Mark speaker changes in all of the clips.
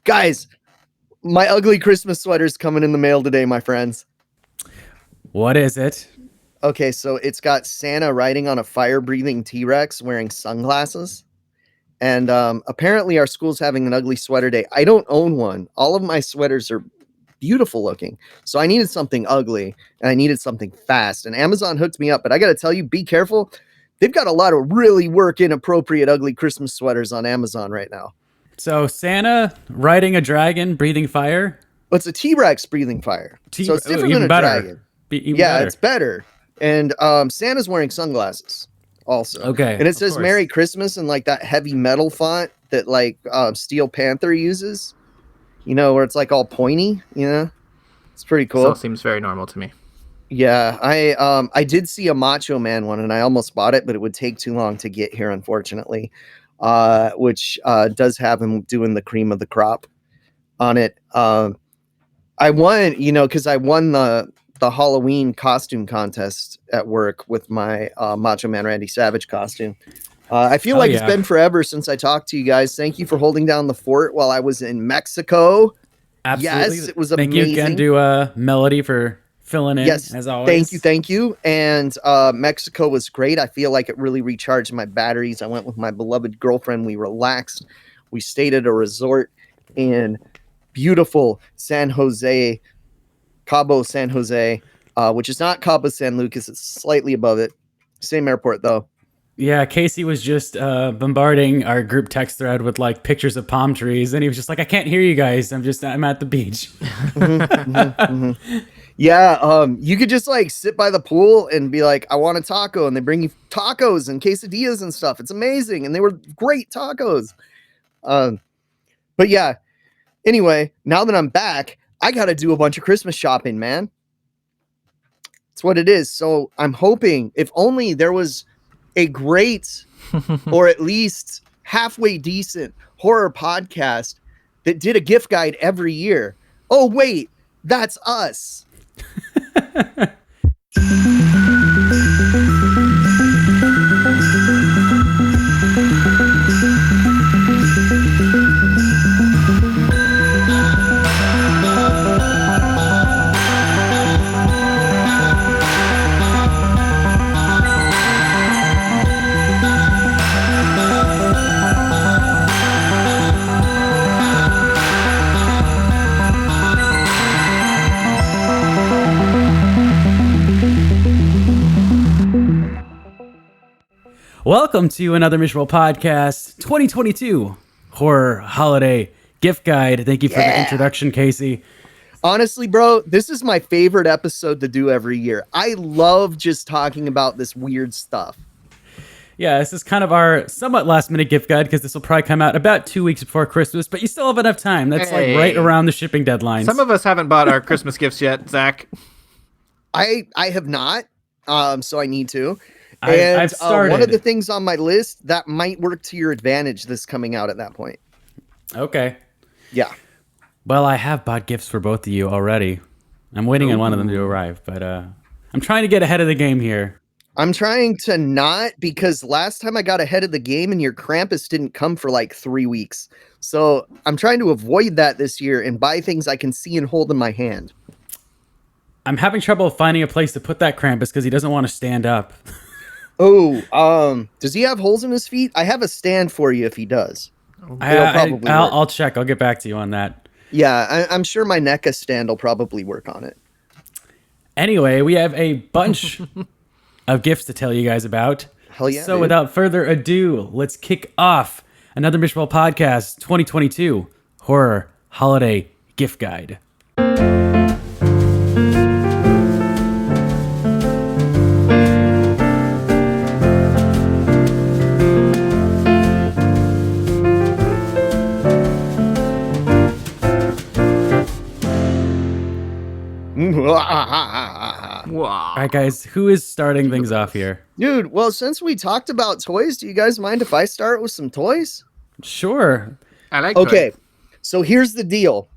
Speaker 1: Guys, my ugly Christmas sweater's coming in the mail today, my friends.
Speaker 2: What is it?
Speaker 1: Okay, so it's got Santa riding on a fire-breathing T-Rex wearing sunglasses. And apparently our school's having an ugly sweater day. I don't own one. All of my sweaters are beautiful looking. So I needed something ugly, and I needed something fast. And Amazon hooked me up, but I got to tell you, be careful. They've got a lot of really work-inappropriate ugly Christmas sweaters on Amazon right now.
Speaker 2: So Santa riding a dragon, breathing fire?
Speaker 1: Well, it's a T-Rex breathing fire. So it's different than a dragon. It's better. And Santa's wearing sunglasses also.
Speaker 2: Okay.
Speaker 1: And it says Merry Christmas in like that heavy metal font that like Steel Panther uses. You know, where it's like all pointy, you know? It's pretty cool.
Speaker 3: This all seems very normal to me.
Speaker 1: Yeah, I did see a Macho Man one and I almost bought it, but it would take too long to get here, unfortunately. Which does have him doing the cream of the crop on it. I won, you know, because I won the Halloween costume contest at work with my Macho Man Randy Savage costume. I feel like it's been forever since I talked to you guys. Thank you for holding down the fort while I was in Mexico.
Speaker 2: Absolutely.
Speaker 1: Yes, it was amazing.
Speaker 2: Thank you again to Melody for filling in, as always.
Speaker 1: Thank you. And Mexico was great. I feel like it really recharged my batteries. I went with my beloved girlfriend. We relaxed. We stayed at a resort in beautiful Cabo San Jose, which is not Cabo San Lucas. It's slightly above it. Same airport, though.
Speaker 2: Yeah, Casey was just bombarding our group text thread with like pictures of palm trees, and he was just like, "I can't hear you guys. I'm at the beach."
Speaker 1: Yeah, you could just like sit by the pool and be like, "I want a taco," and they bring you tacos and quesadillas and stuff. It's amazing, and they were great tacos. But yeah, anyway, now that I'm back, I got to do a bunch of Christmas shopping, man. It's what it is. So I'm hoping, if only there was a great or at least halfway decent horror podcast that did a gift guide every year. Oh, wait, that's us.
Speaker 2: Welcome to another Miserable Podcast 2022 Horror Holiday Gift Guide. Thank you for the introduction, Casey.
Speaker 1: Honestly, bro, this is my favorite episode to do every year. I love just talking about this weird stuff.
Speaker 2: Yeah, this is kind of our somewhat last-minute gift guide because this will probably come out about 2 weeks before Christmas, but you still have enough time. That's like right around the shipping deadlines.
Speaker 3: Some of us haven't bought our Christmas gifts yet, Zach.
Speaker 1: I have not, so I need to.
Speaker 2: I've started.
Speaker 1: One of the things on my list that might work to your advantage this coming out at that point.
Speaker 2: Okay.
Speaker 1: Yeah.
Speaker 2: Well, I have bought gifts for both of you already. I'm waiting on one of them to arrive, but I'm trying to get ahead of the game here.
Speaker 1: I'm trying to not, because last time I got ahead of the game and your Krampus didn't come for like 3 weeks. So I'm trying to avoid that this year and buy things I can see and hold in my hand.
Speaker 2: I'm having trouble finding a place to put that Krampus because he doesn't want to stand up.
Speaker 1: Oh, does he have holes in his feet? I have a stand for you if he does.
Speaker 2: I'll check. I'll get back to you on that.
Speaker 1: Yeah, I'm sure my NECA stand will probably work on it.
Speaker 2: Anyway, we have a bunch of gifts to tell you guys about.
Speaker 1: Hell yeah.
Speaker 2: So without further ado, let's kick off another Miserable Podcast 2022 Horror Holiday Gift Guide. All right, guys, who is starting things off here?
Speaker 1: Dude, well, since we talked about toys, do you guys mind if I start with some toys?
Speaker 2: Sure.
Speaker 3: I like
Speaker 1: Okay,
Speaker 3: toys.
Speaker 1: So here's the deal.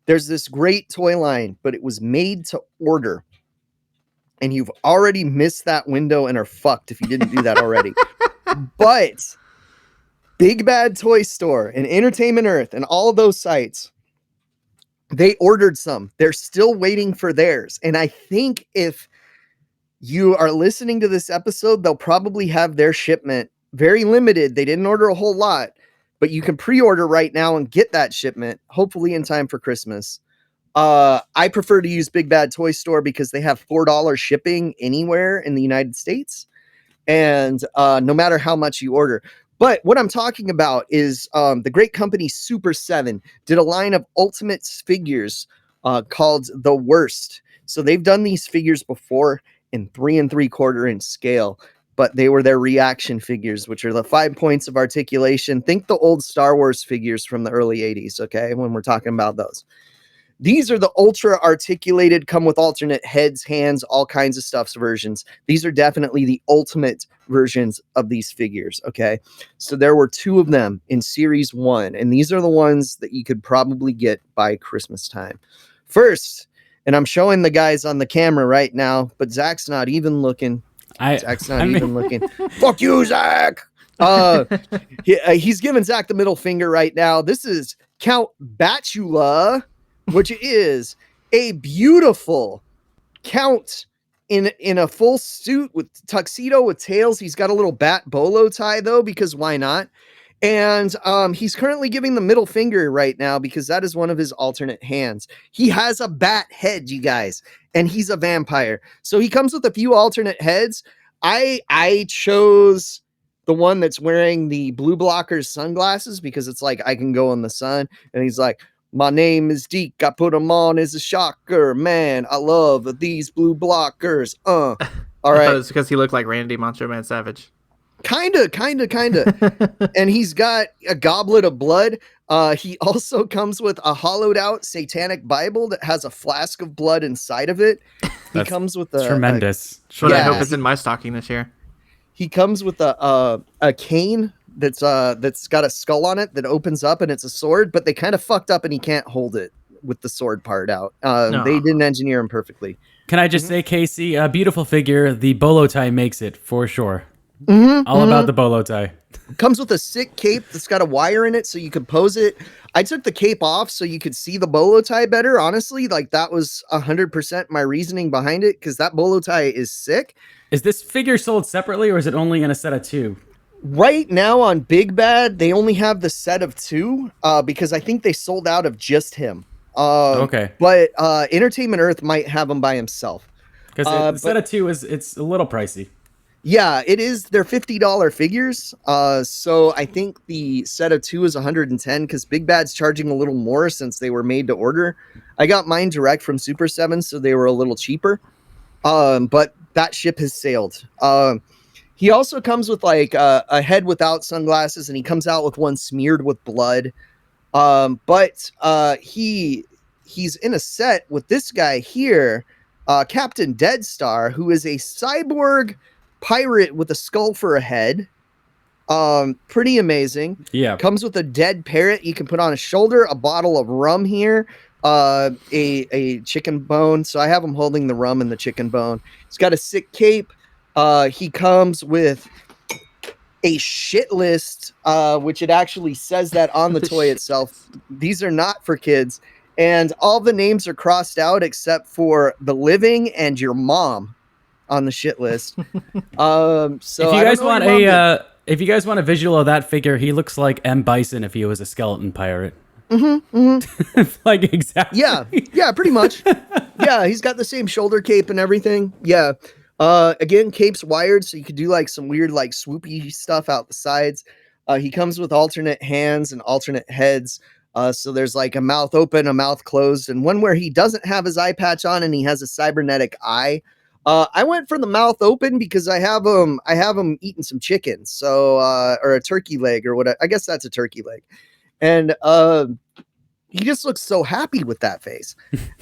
Speaker 1: There's this great toy line, but it was made to order. And you've already missed that window and are fucked if you didn't do that already. But Big Bad Toy Store and Entertainment Earth and all of those sites, they ordered some. They're still waiting for theirs. And I think if you are listening to this episode, they'll probably have their shipment very limited. They didn't order a whole lot, but you can pre-order right now and get that shipment, hopefully in time for Christmas. I prefer to use Big Bad Toy Store because they have $4 shipping anywhere in the United States. And no matter how much you order. But what I'm talking about is the great company Super 7 did a line of Ultimate figures called The Worst. So they've done these figures before in 3 3/4 inch scale, but they were their reaction figures, which are the 5 points of articulation. Think the old Star Wars figures from the early 80s, okay, when we're talking about those. These are the ultra articulated, come with alternate heads, hands, all kinds of stuffs versions. These are definitely the ultimate versions of these figures, okay? So there were 2 of them in Series 1, and these are the ones that you could probably get by Christmas time. First, and I'm showing the guys on the camera right now, but Zach's not even looking. Zach's not even looking. Fuck you, Zach! He's giving Zach the middle finger right now. This is Count Batula, which is a beautiful Count in a full suit with tuxedo with tails. He's got a little bat bolo tie though, because why not? And he's currently giving the middle finger right now because that is one of his alternate hands. He has a bat head, you guys, and he's a vampire. So he comes with a few alternate heads. I chose the one that's wearing the blue blockers sunglasses because it's like I can go in the sun, and he's like, my name is Deke. I put them on as a shocker. Man, I love these blue blockers. All right.
Speaker 3: It's because he looked like Randy Macho Man Savage.
Speaker 1: Kinda. And he's got a goblet of blood. He also comes with a hollowed out satanic Bible that has a flask of blood inside of it. He comes with a
Speaker 2: tremendous.
Speaker 3: I hope it's in my stocking this year.
Speaker 1: He comes with a cane that's got a skull on it that opens up and it's a sword, but they kind of fucked up and he can't hold it with the sword part out. They didn't engineer him perfectly.
Speaker 2: Can I just say, Casey, a beautiful figure. The bolo tie makes it for sure. All about the bolo tie.
Speaker 1: Comes with a sick cape that's got a wire in it so you could pose it. I took the cape off so you could see the bolo tie better. Honestly, like that was 100% my reasoning behind it because that bolo tie is sick.
Speaker 2: Is this figure sold separately or is it only in a set of 2?
Speaker 1: Right now on Big Bad, they only have the set of 2 because I think they sold out of just him.
Speaker 2: Okay.
Speaker 1: But Entertainment Earth might have him by himself.
Speaker 2: Because the set of 2 it's a little pricey.
Speaker 1: Yeah, it is. They're $50 figures. So I think the set of 2 is $110 because Big Bad's charging a little more since they were made to order. I got mine direct from Super 7, so they were a little cheaper. But that ship has sailed. He also comes with like a head without sunglasses, and he comes out with one smeared with blood. But he's in a set with this guy here, Captain Dead Star, who is a cyborg pirate with a skull for a head. Pretty amazing.
Speaker 2: Yeah.
Speaker 1: Comes with a dead parrot you can put on a shoulder, a bottle of rum here, a chicken bone. So I have him holding the rum and the chicken bone. He's got a sick cape. He comes with a shit list, which it actually says that on the toy itself. These are not for kids. And all the names are crossed out except for the living and your mom on the shit list. So
Speaker 2: if you guys want a visual of that figure, he looks like M. Bison if he was a skeleton pirate. Like exactly.
Speaker 1: Yeah, pretty much. Yeah, he's got the same shoulder cape and everything. Yeah. Again, cape's wired, so you could do like some weird like swoopy stuff out the sides. He comes with alternate hands and alternate heads. So there's like a mouth open, a mouth closed, and one where he doesn't have his eye patch on and he has a cybernetic eye. I went for the mouth open because I have him eating some chicken, so or a turkey leg or what. I guess that's a turkey leg, and he just looks so happy with that face.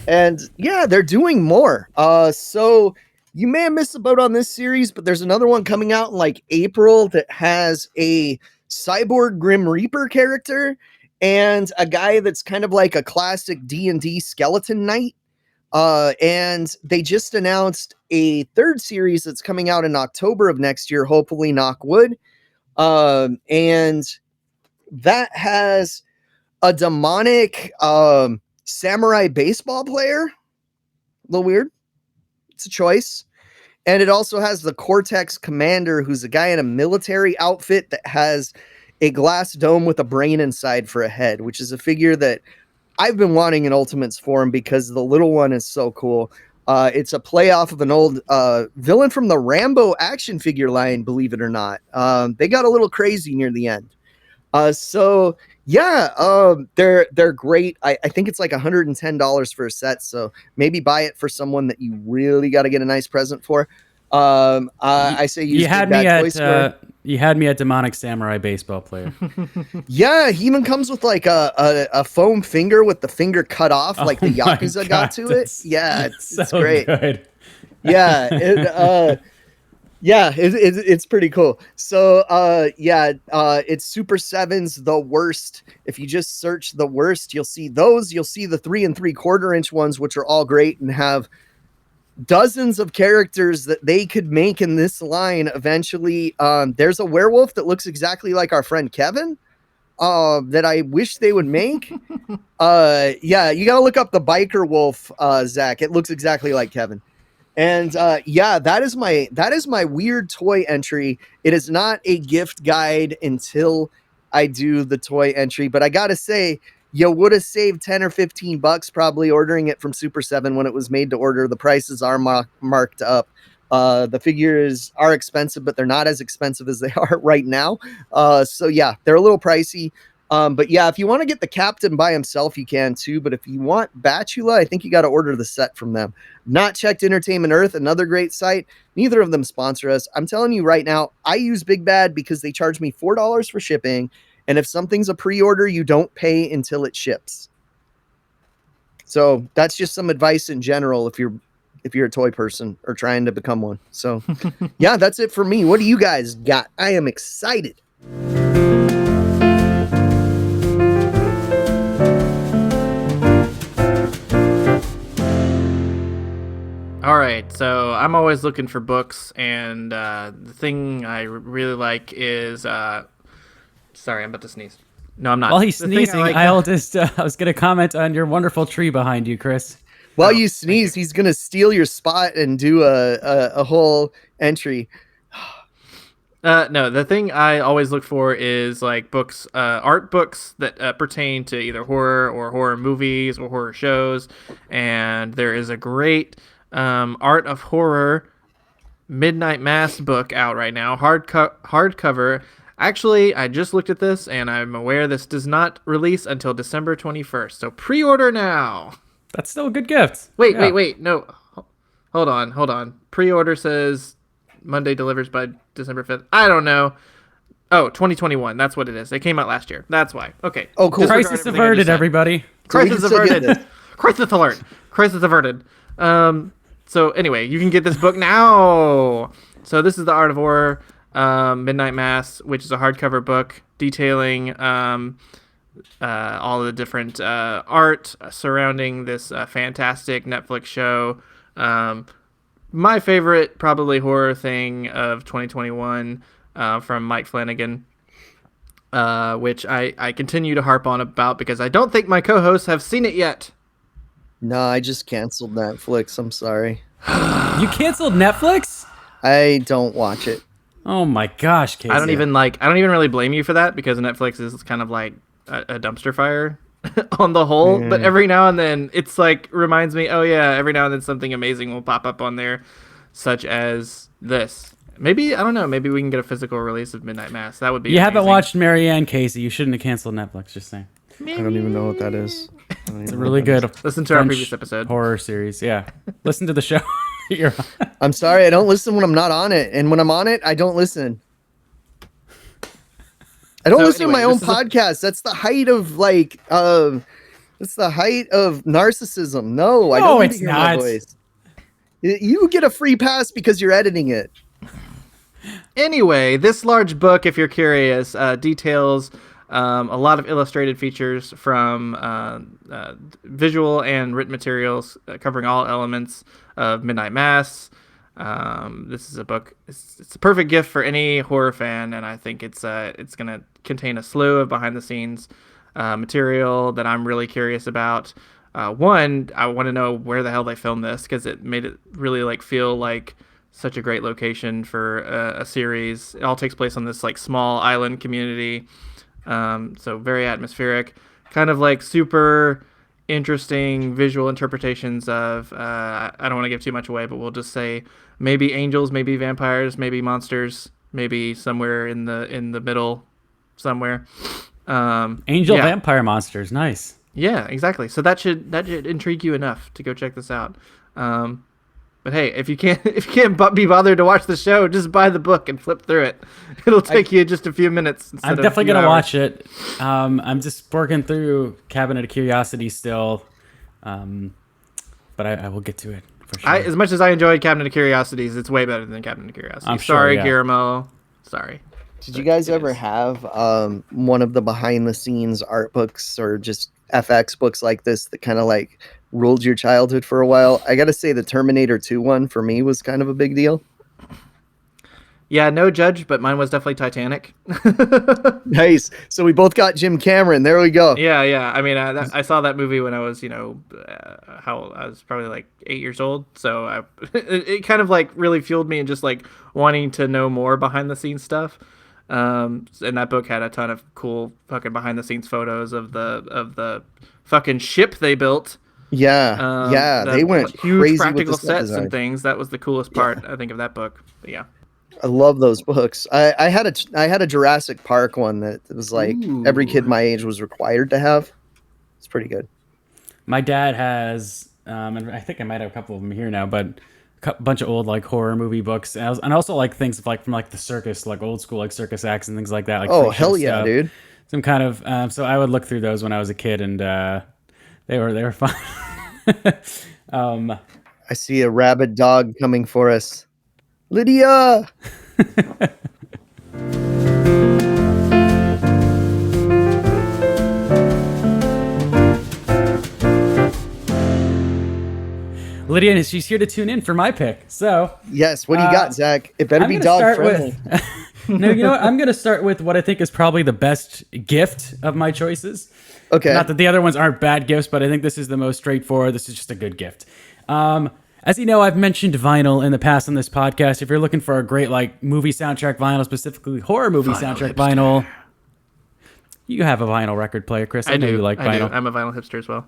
Speaker 1: And yeah, they're doing more. So you may have missed the boat on this series, but there's another one coming out in like April that has a cyborg Grim Reaper character and a guy that's kind of like a classic D&D skeleton knight. And they just announced a 3rd series that's coming out in October of next year, hopefully, knock wood. And that has a demonic samurai baseball player. A little weird. It's a choice. And it also has the Cortex Commander, who's a guy in a military outfit that has a glass dome with a brain inside for a head, which is a figure that I've been wanting in Ultimates form because the little one is so cool. It's a play off of an old villain from the Rambo action figure line, believe it or not. They got a little crazy near the end. So yeah, they're great. I think it's like $110 for a set. So maybe buy it for someone that you really got to get a nice present for. I say use
Speaker 2: you had
Speaker 1: Big
Speaker 2: me
Speaker 1: Bad Toy
Speaker 2: at
Speaker 1: Store.
Speaker 2: you had me at demonic samurai baseball player.
Speaker 1: Yeah, he even comes with like a foam finger with the finger cut off, like the
Speaker 2: Oh my
Speaker 1: Yakuza got
Speaker 2: God,
Speaker 1: to it.
Speaker 2: that's
Speaker 1: Yeah, it's
Speaker 2: so
Speaker 1: great.
Speaker 2: good.
Speaker 1: Yeah, it's pretty cool. So it's Super Sevens, the worst. If you just search the worst, you'll see those. You'll see the 3 3/4 inch ones, which are all great and have dozens of characters that they could make in this line eventually. There's a werewolf that looks exactly like our friend Kevin that I wish they would make. You gotta look up the biker wolf, Zach. It looks exactly like Kevin. And that is my weird toy entry. It is not a gift guide until I do the toy entry, but I gotta say, you would have saved 10 or 15 bucks probably ordering it from Super 7 when it was made to order. The prices are marked up. The figures are expensive, but they're not as expensive as they are right now. So yeah, they're a little pricey. But yeah, if you want to get the Captain by himself, you can too. But if you want Batula, I think you got to order the set from them. Not checked Entertainment Earth, another great site. Neither of them sponsor us. I'm telling you right now, I use Big Bad because they charge me $4 for shipping. And if something's a pre-order, you don't pay until it ships. So that's just some advice in general if you're a toy person or trying to become one. So yeah, that's it for me. What do you guys got? I am excited.
Speaker 3: All right, so I'm always looking for books, and the thing I really like is sorry, I'm about to sneeze. No, I'm not.
Speaker 2: While he's
Speaker 3: The thing I
Speaker 2: sneezing,
Speaker 3: like-
Speaker 2: I'll just I was going to comment on your wonderful tree behind you, Chris.
Speaker 1: While you sneeze, he's gonna steal your spot and do a whole entry.
Speaker 3: No, the thing I always look for is like books, art books that pertain to either horror or horror movies or horror shows. And there is a great Art of Horror Midnight Mass book out right now, hardcover. Actually, I just looked at this and I'm aware this does not release until December 21st. So pre-order now.
Speaker 2: That's still a good gift.
Speaker 3: Wait,
Speaker 2: Yeah.
Speaker 3: wait. No. Hold on. Pre-order says Monday delivers by December 5th. I don't know. Oh, 2021. That's what it is. They came out last year. That's why. Okay.
Speaker 1: Oh, cool.
Speaker 3: Disregard
Speaker 2: Crisis
Speaker 3: everything I just
Speaker 2: averted,
Speaker 3: said.
Speaker 2: everybody.
Speaker 1: So we
Speaker 3: Crisis
Speaker 1: can still get
Speaker 3: averted.
Speaker 1: this.
Speaker 3: Crisis alert. Crisis averted. So anyway, you can get this book now. So this is the Art of Horror Midnight Mass, which is a hardcover book detailing all of the different art surrounding this fantastic Netflix show. My favorite probably horror thing of 2021 from Mike Flanagan, which I continue to harp on about because I don't think my co-hosts have seen it yet.
Speaker 1: No, I just canceled Netflix. I'm sorry.
Speaker 2: You canceled Netflix?
Speaker 1: I don't watch it.
Speaker 2: Oh my gosh, Casey.
Speaker 3: I don't even really blame you for that because Netflix is kind of like a dumpster fire on the whole. But every now and then it's like reminds me, oh yeah, every now and then something amazing will pop up on there, such as this. Maybe, I don't know, maybe we can get a physical release of Midnight Mass. That would be
Speaker 2: You haven't
Speaker 3: amazing.
Speaker 2: watched Marianne, Casey. You shouldn't have canceled Netflix, just saying.
Speaker 1: I don't even know what that is.
Speaker 2: It's a really good
Speaker 3: Listen to our
Speaker 2: French
Speaker 3: previous episode.
Speaker 2: horror series. Yeah. Listen to the show. You're on.
Speaker 1: I'm sorry, I don't listen when I'm not on it, and when I'm on it, I don't listen. I don't
Speaker 3: So
Speaker 1: listen
Speaker 3: anyway,
Speaker 1: to my own
Speaker 3: this is a-
Speaker 1: podcast. That's the height of that's the height of narcissism. No, I
Speaker 2: No,
Speaker 1: don't need to
Speaker 2: it's
Speaker 1: hear my
Speaker 2: not.
Speaker 1: voice. You get a free pass because you're editing it.
Speaker 3: Anyway, this large book, if you're curious, details a lot of illustrated features from visual and written materials covering all elements of Midnight Mass. This is a book. It's a perfect gift for any horror fan, and I think it's gonna contain a slew of behind the scenes material that I'm really curious about. One, I want to know where the hell they filmed this, because it made it really like feel like such a great location for a series. It all takes place on this like small island community, so very atmospheric, kind of like super interesting visual interpretations of I don't want to give too much away, but we'll just say maybe angels, maybe vampires, maybe monsters, maybe somewhere in the middle somewhere.
Speaker 2: Angel vampire monsters, nice.
Speaker 3: Yeah, exactly. So that should intrigue you enough to go check this out. But hey, if you can't be bothered to watch the show, just buy the book and flip through it. It'll take you just a few minutes.
Speaker 2: I'm definitely gonna watch it. I'm just working through Cabinet of Curiosities still, but I will get to it for sure.
Speaker 3: As much as I enjoyed Cabinet of Curiosities, it's way better than Cabinet of Curiosities.
Speaker 2: I'm sure,
Speaker 3: sorry,
Speaker 2: yeah.
Speaker 3: Guillermo. Sorry.
Speaker 1: Did you guys ever have one of the behind the scenes art books or just FX books like this that kind of like ruled your childhood for a while? I gotta say the Terminator 2 one for me was kind of a big deal.
Speaker 3: Yeah, no judge, but mine was definitely Titanic.
Speaker 1: Nice. So we both got Jim Cameron. There we go.
Speaker 3: Yeah. I mean, I saw that movie when I was, I was probably like 8 years old. So it kind of like really fueled me and just like wanting to know more behind the scenes stuff. And that book had a ton of cool fucking behind the scenes photos of the fucking ship they built.
Speaker 1: Yeah, they went
Speaker 3: huge
Speaker 1: crazy
Speaker 3: practical
Speaker 1: with the set
Speaker 3: sets
Speaker 1: design.
Speaker 3: and things. That was the coolest part, I think, of that book. But yeah.
Speaker 1: I love those books. I had a Jurassic Park one that was like every kid my age was required to have. It's pretty good.
Speaker 2: My dad has, and I think I might have a couple of them here now, but a bunch of old like horror movie books, and also like things like from like the circus, like old school like circus acts and things like that. Like
Speaker 1: Oh
Speaker 2: freak show
Speaker 1: hell yeah,
Speaker 2: stuff.
Speaker 1: dude!
Speaker 2: Some kind of so I would look through those when I was a kid, and they were fun.
Speaker 1: I see a rabid dog coming for us. Lydia!
Speaker 2: Lydia, and she's here to tune in for my pick. So
Speaker 1: Yes, what do you got, Zach? It better
Speaker 2: I'm
Speaker 1: be
Speaker 2: gonna
Speaker 1: dog
Speaker 2: start
Speaker 1: friendly.
Speaker 2: No, you know what? I'm going to start with what I think is probably the best gift of my choices.
Speaker 1: Okay.
Speaker 2: Not that the other ones aren't bad gifts, but I think this is the most straightforward. This is just a good gift. As you know, I've mentioned vinyl in the past on this podcast. If you're looking for a great like movie soundtrack vinyl, specifically horror movie soundtrack vinyl, you have a vinyl record player, Chris. I know you like vinyl.
Speaker 3: I'm a vinyl hipster as well.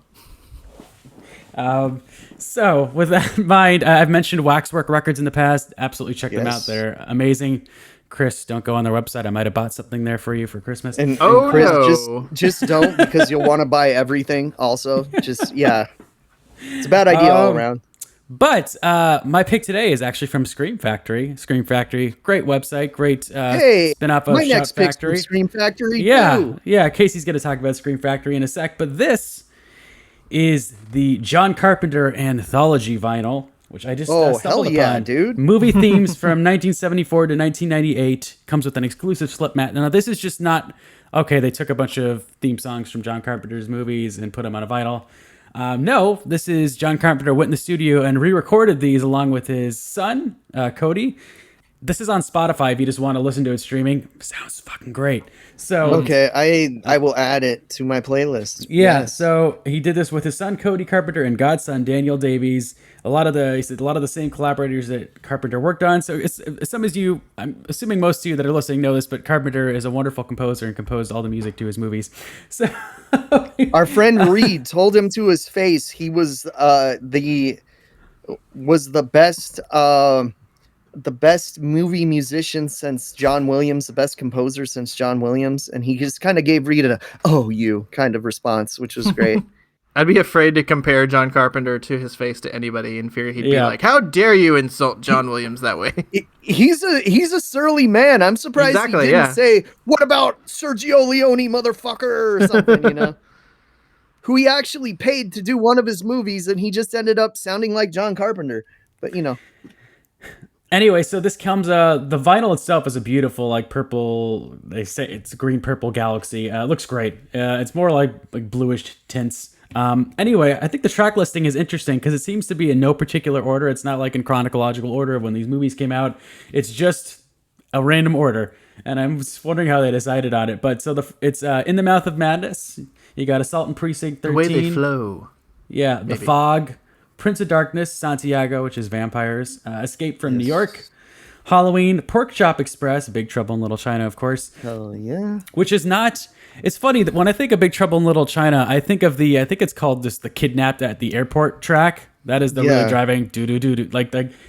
Speaker 2: So with that in mind, I've mentioned Waxwork Records in the past. Absolutely check them out.
Speaker 1: Yes.
Speaker 2: They're amazing. Chris, don't go on their website. I might have bought something there for you for Christmas.
Speaker 1: And
Speaker 3: Oh,
Speaker 1: Chris,
Speaker 3: no.
Speaker 1: just don't, because you'll want to buy everything also. Just yeah. It's a bad idea all around.
Speaker 2: But my pick today is actually from Scream Factory. Scream Factory, great website, great
Speaker 1: Hey,
Speaker 2: spin-off of
Speaker 1: my
Speaker 2: Shout
Speaker 1: next pick's
Speaker 2: Factory.
Speaker 1: from Scream Factory.
Speaker 2: Yeah,
Speaker 1: too.
Speaker 2: yeah. Casey's going to talk about Scream Factory in a sec, but this is the John Carpenter Anthology vinyl, which I just
Speaker 1: Oh,
Speaker 2: stumbled
Speaker 1: hell yeah,
Speaker 2: upon.
Speaker 1: dude.
Speaker 2: Movie themes from 1974 to 1998. Comes with an exclusive slip mat. Now, this is just not, okay, they took a bunch of theme songs from John Carpenter's movies and put them on a vinyl. No, this is John Carpenter went in the studio and re-recorded these along with his son, Cody. This is on Spotify if you just want to listen to it streaming. Sounds fucking great. So
Speaker 1: Okay, I will add it to my playlist.
Speaker 2: yeah,
Speaker 1: Yes.
Speaker 2: so he did this with his son Cody Carpenter and godson Daniel Davies. He said a lot of the same collaborators that Carpenter worked on. So it's some of you, I'm assuming most of you that are listening know this, but Carpenter is a wonderful composer and composed all the music to his movies. So
Speaker 1: Our friend Reed told him to his face he was the best movie musician since John Williams, the best composer since John Williams, and he just kind of gave Reed a "oh you" kind of response, which was great.
Speaker 3: I'd be afraid to compare John Carpenter to his face to anybody in fear he'd be
Speaker 2: Yeah.
Speaker 3: like, "How dare you insult John Williams that way?"
Speaker 1: He's a surly man. I'm surprised
Speaker 3: Exactly,
Speaker 1: he didn't
Speaker 3: yeah.
Speaker 1: say, "What about Sergio Leone, motherfucker," or something, you know? Who he actually paid to do one of his movies, and he just ended up sounding like John Carpenter. But you know,
Speaker 2: anyway, so this comes, the vinyl itself is a beautiful, like purple, they say it's a green purple galaxy. It looks great. It's more like bluish tints. Anyway, I think the track listing is interesting because it seems to be in no particular order. It's not like in chronological order of when these movies came out. It's just a random order, and I'm just wondering how they decided on it. But so it's In the Mouth of Madness. You got Assault and Precinct 13.
Speaker 3: The way they flow.
Speaker 2: Yeah, The Fog, Prince of Darkness, Santiago, which is vampires, Escape from New York, Halloween, Pork Chop Express, Big Trouble in Little China, of course.
Speaker 1: Hell yeah.
Speaker 2: Which is not. It's funny that when I think of Big Trouble in Little China, I think of I think it's called just the Kidnapped at the Airport track. That is the really driving do.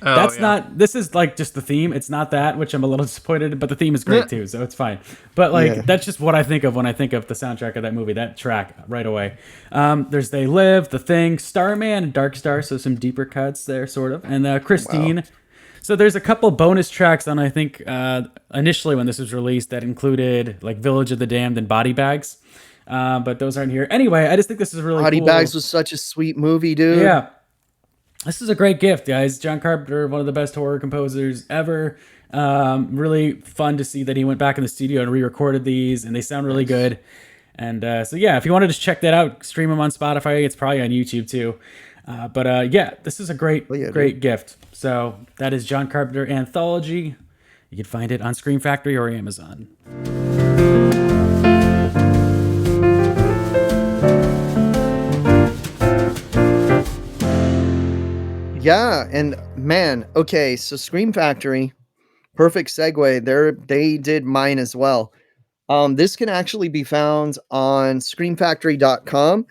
Speaker 2: That's not. This is like just the theme. It's not that, which I'm a little disappointed. But the theme is great too, so it's fine. But that's just what I think of when I think of the soundtrack of that movie. That track right away. There's They Live, The Thing, Starman, and Dark Star. So some deeper cuts there, sort of. And Christine. Wow. So there's a couple bonus tracks on I think initially when this was released that included like Village of the Damned and Body Bags. But those aren't here. Anyway, I just think this is really
Speaker 1: Body
Speaker 2: cool.
Speaker 1: Bags was such a sweet movie, dude.
Speaker 2: Yeah. This is a great gift, guys. John Carpenter, one of the best horror composers ever. Really fun to see that he went back in the studio and re-recorded these, and they sound really good. And so, yeah, if you want to just check that out, stream them on Spotify. It's probably on YouTube, too. But this is a great gift. So that is John Carpenter Anthology. You can find it on Scream Factory or Amazon.
Speaker 1: Yeah, and man, okay, so Scream Factory, perfect segue. They did mine as well. This can actually be found on screamfactory.com.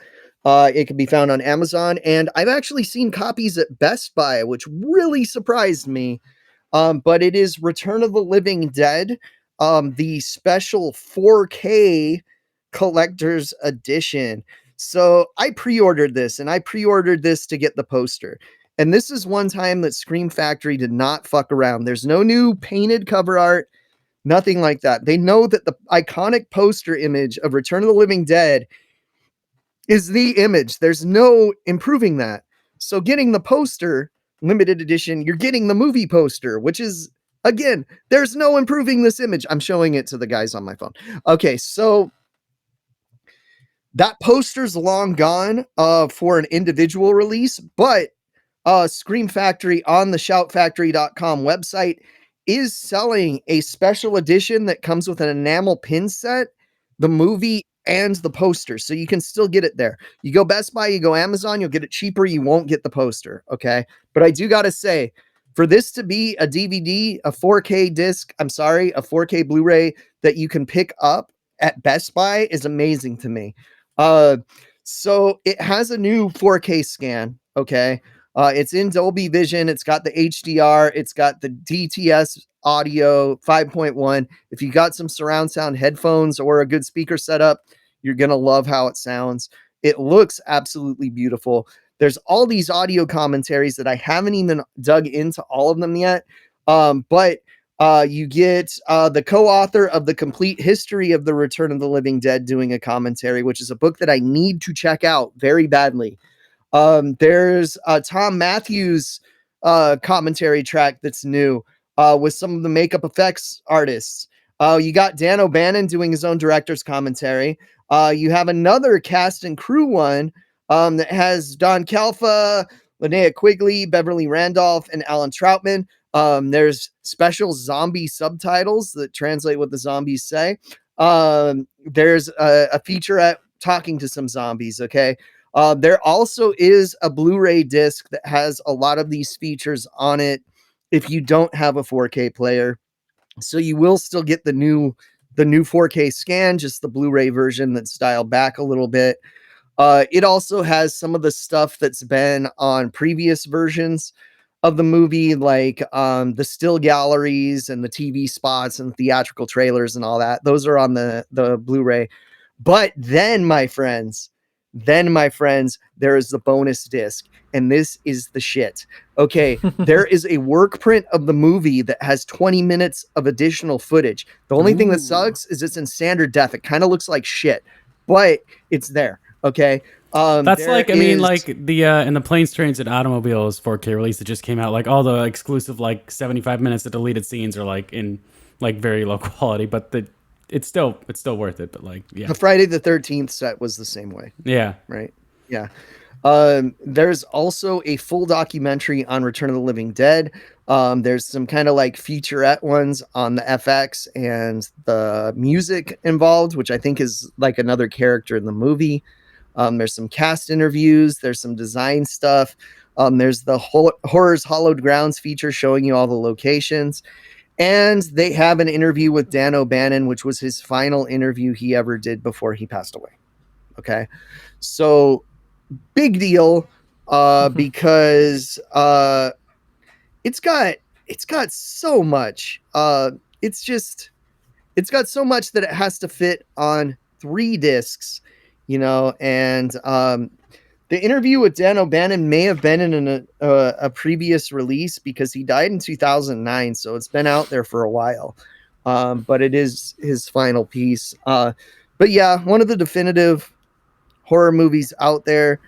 Speaker 1: It can be found on Amazon, and I've actually seen copies at Best Buy, which really surprised me. But it is Return of the Living Dead, the special 4K collector's edition. So I pre-ordered this, and I pre-ordered this to get the poster. And this is one time that Scream Factory did not fuck around. There's no new painted cover art, nothing like that. They know that the iconic poster image of Return of the Living Dead is the image. There's no improving that. So getting the poster, limited edition, you're getting the movie poster, which is, again, there's no improving this image. I'm showing it to the guys on my phone. Okay, so that poster's long gone for an individual release, but Scream Factory on the shoutfactory.com website is selling a special edition that comes with an enamel pin set, the movie, and the poster. So you can still get it there. You go Best Buy, you go Amazon, you'll get it cheaper. You won't get the poster. Okay. But I do got to say, for this to be a DVD, a 4K disc, a 4K Blu-ray that you can pick up at Best Buy is amazing to me. So it has a new 4K scan. Okay. It's in Dolby Vision. It's got the HDR. It's got the DTS audio 5.1. If you got some surround sound headphones or a good speaker setup, you're going to love how it sounds. It looks absolutely beautiful. There's all these audio commentaries that I haven't even dug into all of them yet. But you get the co-author of The Complete History of the Return of the Living Dead doing a commentary, which is a book that I need to check out very badly. There's Tom Matthews commentary track that's new with some of the makeup effects artists. You got Dan O'Bannon doing his own director's commentary. You have another cast and crew one that has Don Calfa, Linnea Quigley, Beverly Randolph, and Alan Troutman. There's special zombie subtitles that translate what the zombies say. There's a featurette talking to some zombies, okay? There also is a Blu-ray disc that has a lot of these features on it if you don't have a 4K player. So you will still get the new 4K scan, just the Blu-ray version that's dialed back a little bit. It also has some of the stuff that's been on previous versions of the movie, like the still galleries and the TV spots and theatrical trailers and all that. Those are on the Blu-ray. But then, my friends, there is the bonus disc, and this is the shit. Okay, there is a work print of the movie that has 20 minutes of additional footage. The only thing that sucks is it's in standard def. It kind of looks like shit, but it's there. Okay.
Speaker 2: That's like, I mean, like the in the Planes, Trains, and Automobiles 4K release that just came out, like all the exclusive, like 75 minutes of deleted scenes are like in like very low quality, but it's still worth it. But like, yeah,
Speaker 1: the Friday the 13th set was the same way.
Speaker 2: Yeah.
Speaker 1: Right. Yeah. There's also a full documentary on Return of the Living Dead. There's some kind of like featurette ones on the FX and the music involved, which I think is like another character in the movie. There's some cast interviews. There's some design stuff. There's the Horrors Hollowed Grounds feature showing you all the locations. And they have an interview with Dan O'Bannon, which was his final interview he ever did before he passed away. Okay. So big deal, because it's got so much. It's got so much that it has to fit on 3 discs, and the interview with Dan O'Bannon may have been in a previous release because he died in 2009, so it's been out there for a while. But it is his final piece. But yeah, one of the definitive horror movies out there.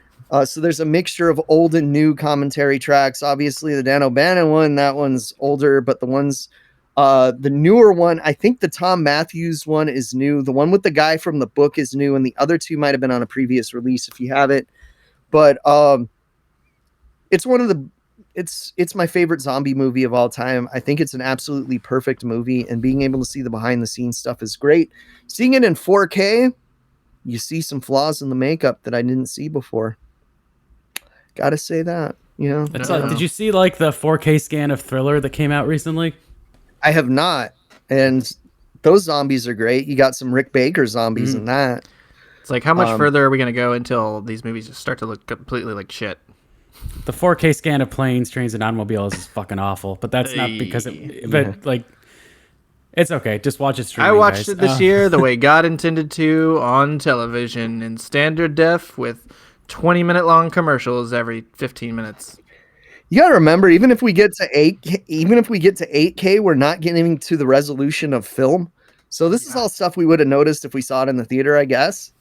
Speaker 1: So there's a mixture of old and new commentary tracks. Obviously, the Dan O'Bannon one, that one's older, but the newer one, I think the Tom Matthews one is new. The one with the guy from the book is new, and the other 2 might have been on a previous release if you have it. But it's my favorite zombie movie of all time. I think it's an absolutely perfect movie, and being able to see the behind the scenes stuff is great. Seeing it in 4K, you see some flaws in the makeup that I didn't see before. Gotta say that,
Speaker 2: Did you see like the 4K scan of Thriller that came out recently?
Speaker 1: I have not, and those zombies are great. You got some Rick Baker zombies in that.
Speaker 3: It's like, how much further are we going to go until these movies just start to look completely like shit?
Speaker 2: The 4K scan of planes, trains, and automobiles is fucking awful, but that's not because it's okay. Just watch it streaming,
Speaker 3: I watched
Speaker 2: guys.
Speaker 3: it this year the way God intended to, on television in standard def with 20-minute long commercials every 15 minutes.
Speaker 1: You gotta remember, even if we get to 8K, we're not getting to the resolution of film. So this is all stuff we would have noticed if we saw it in the theater, I guess.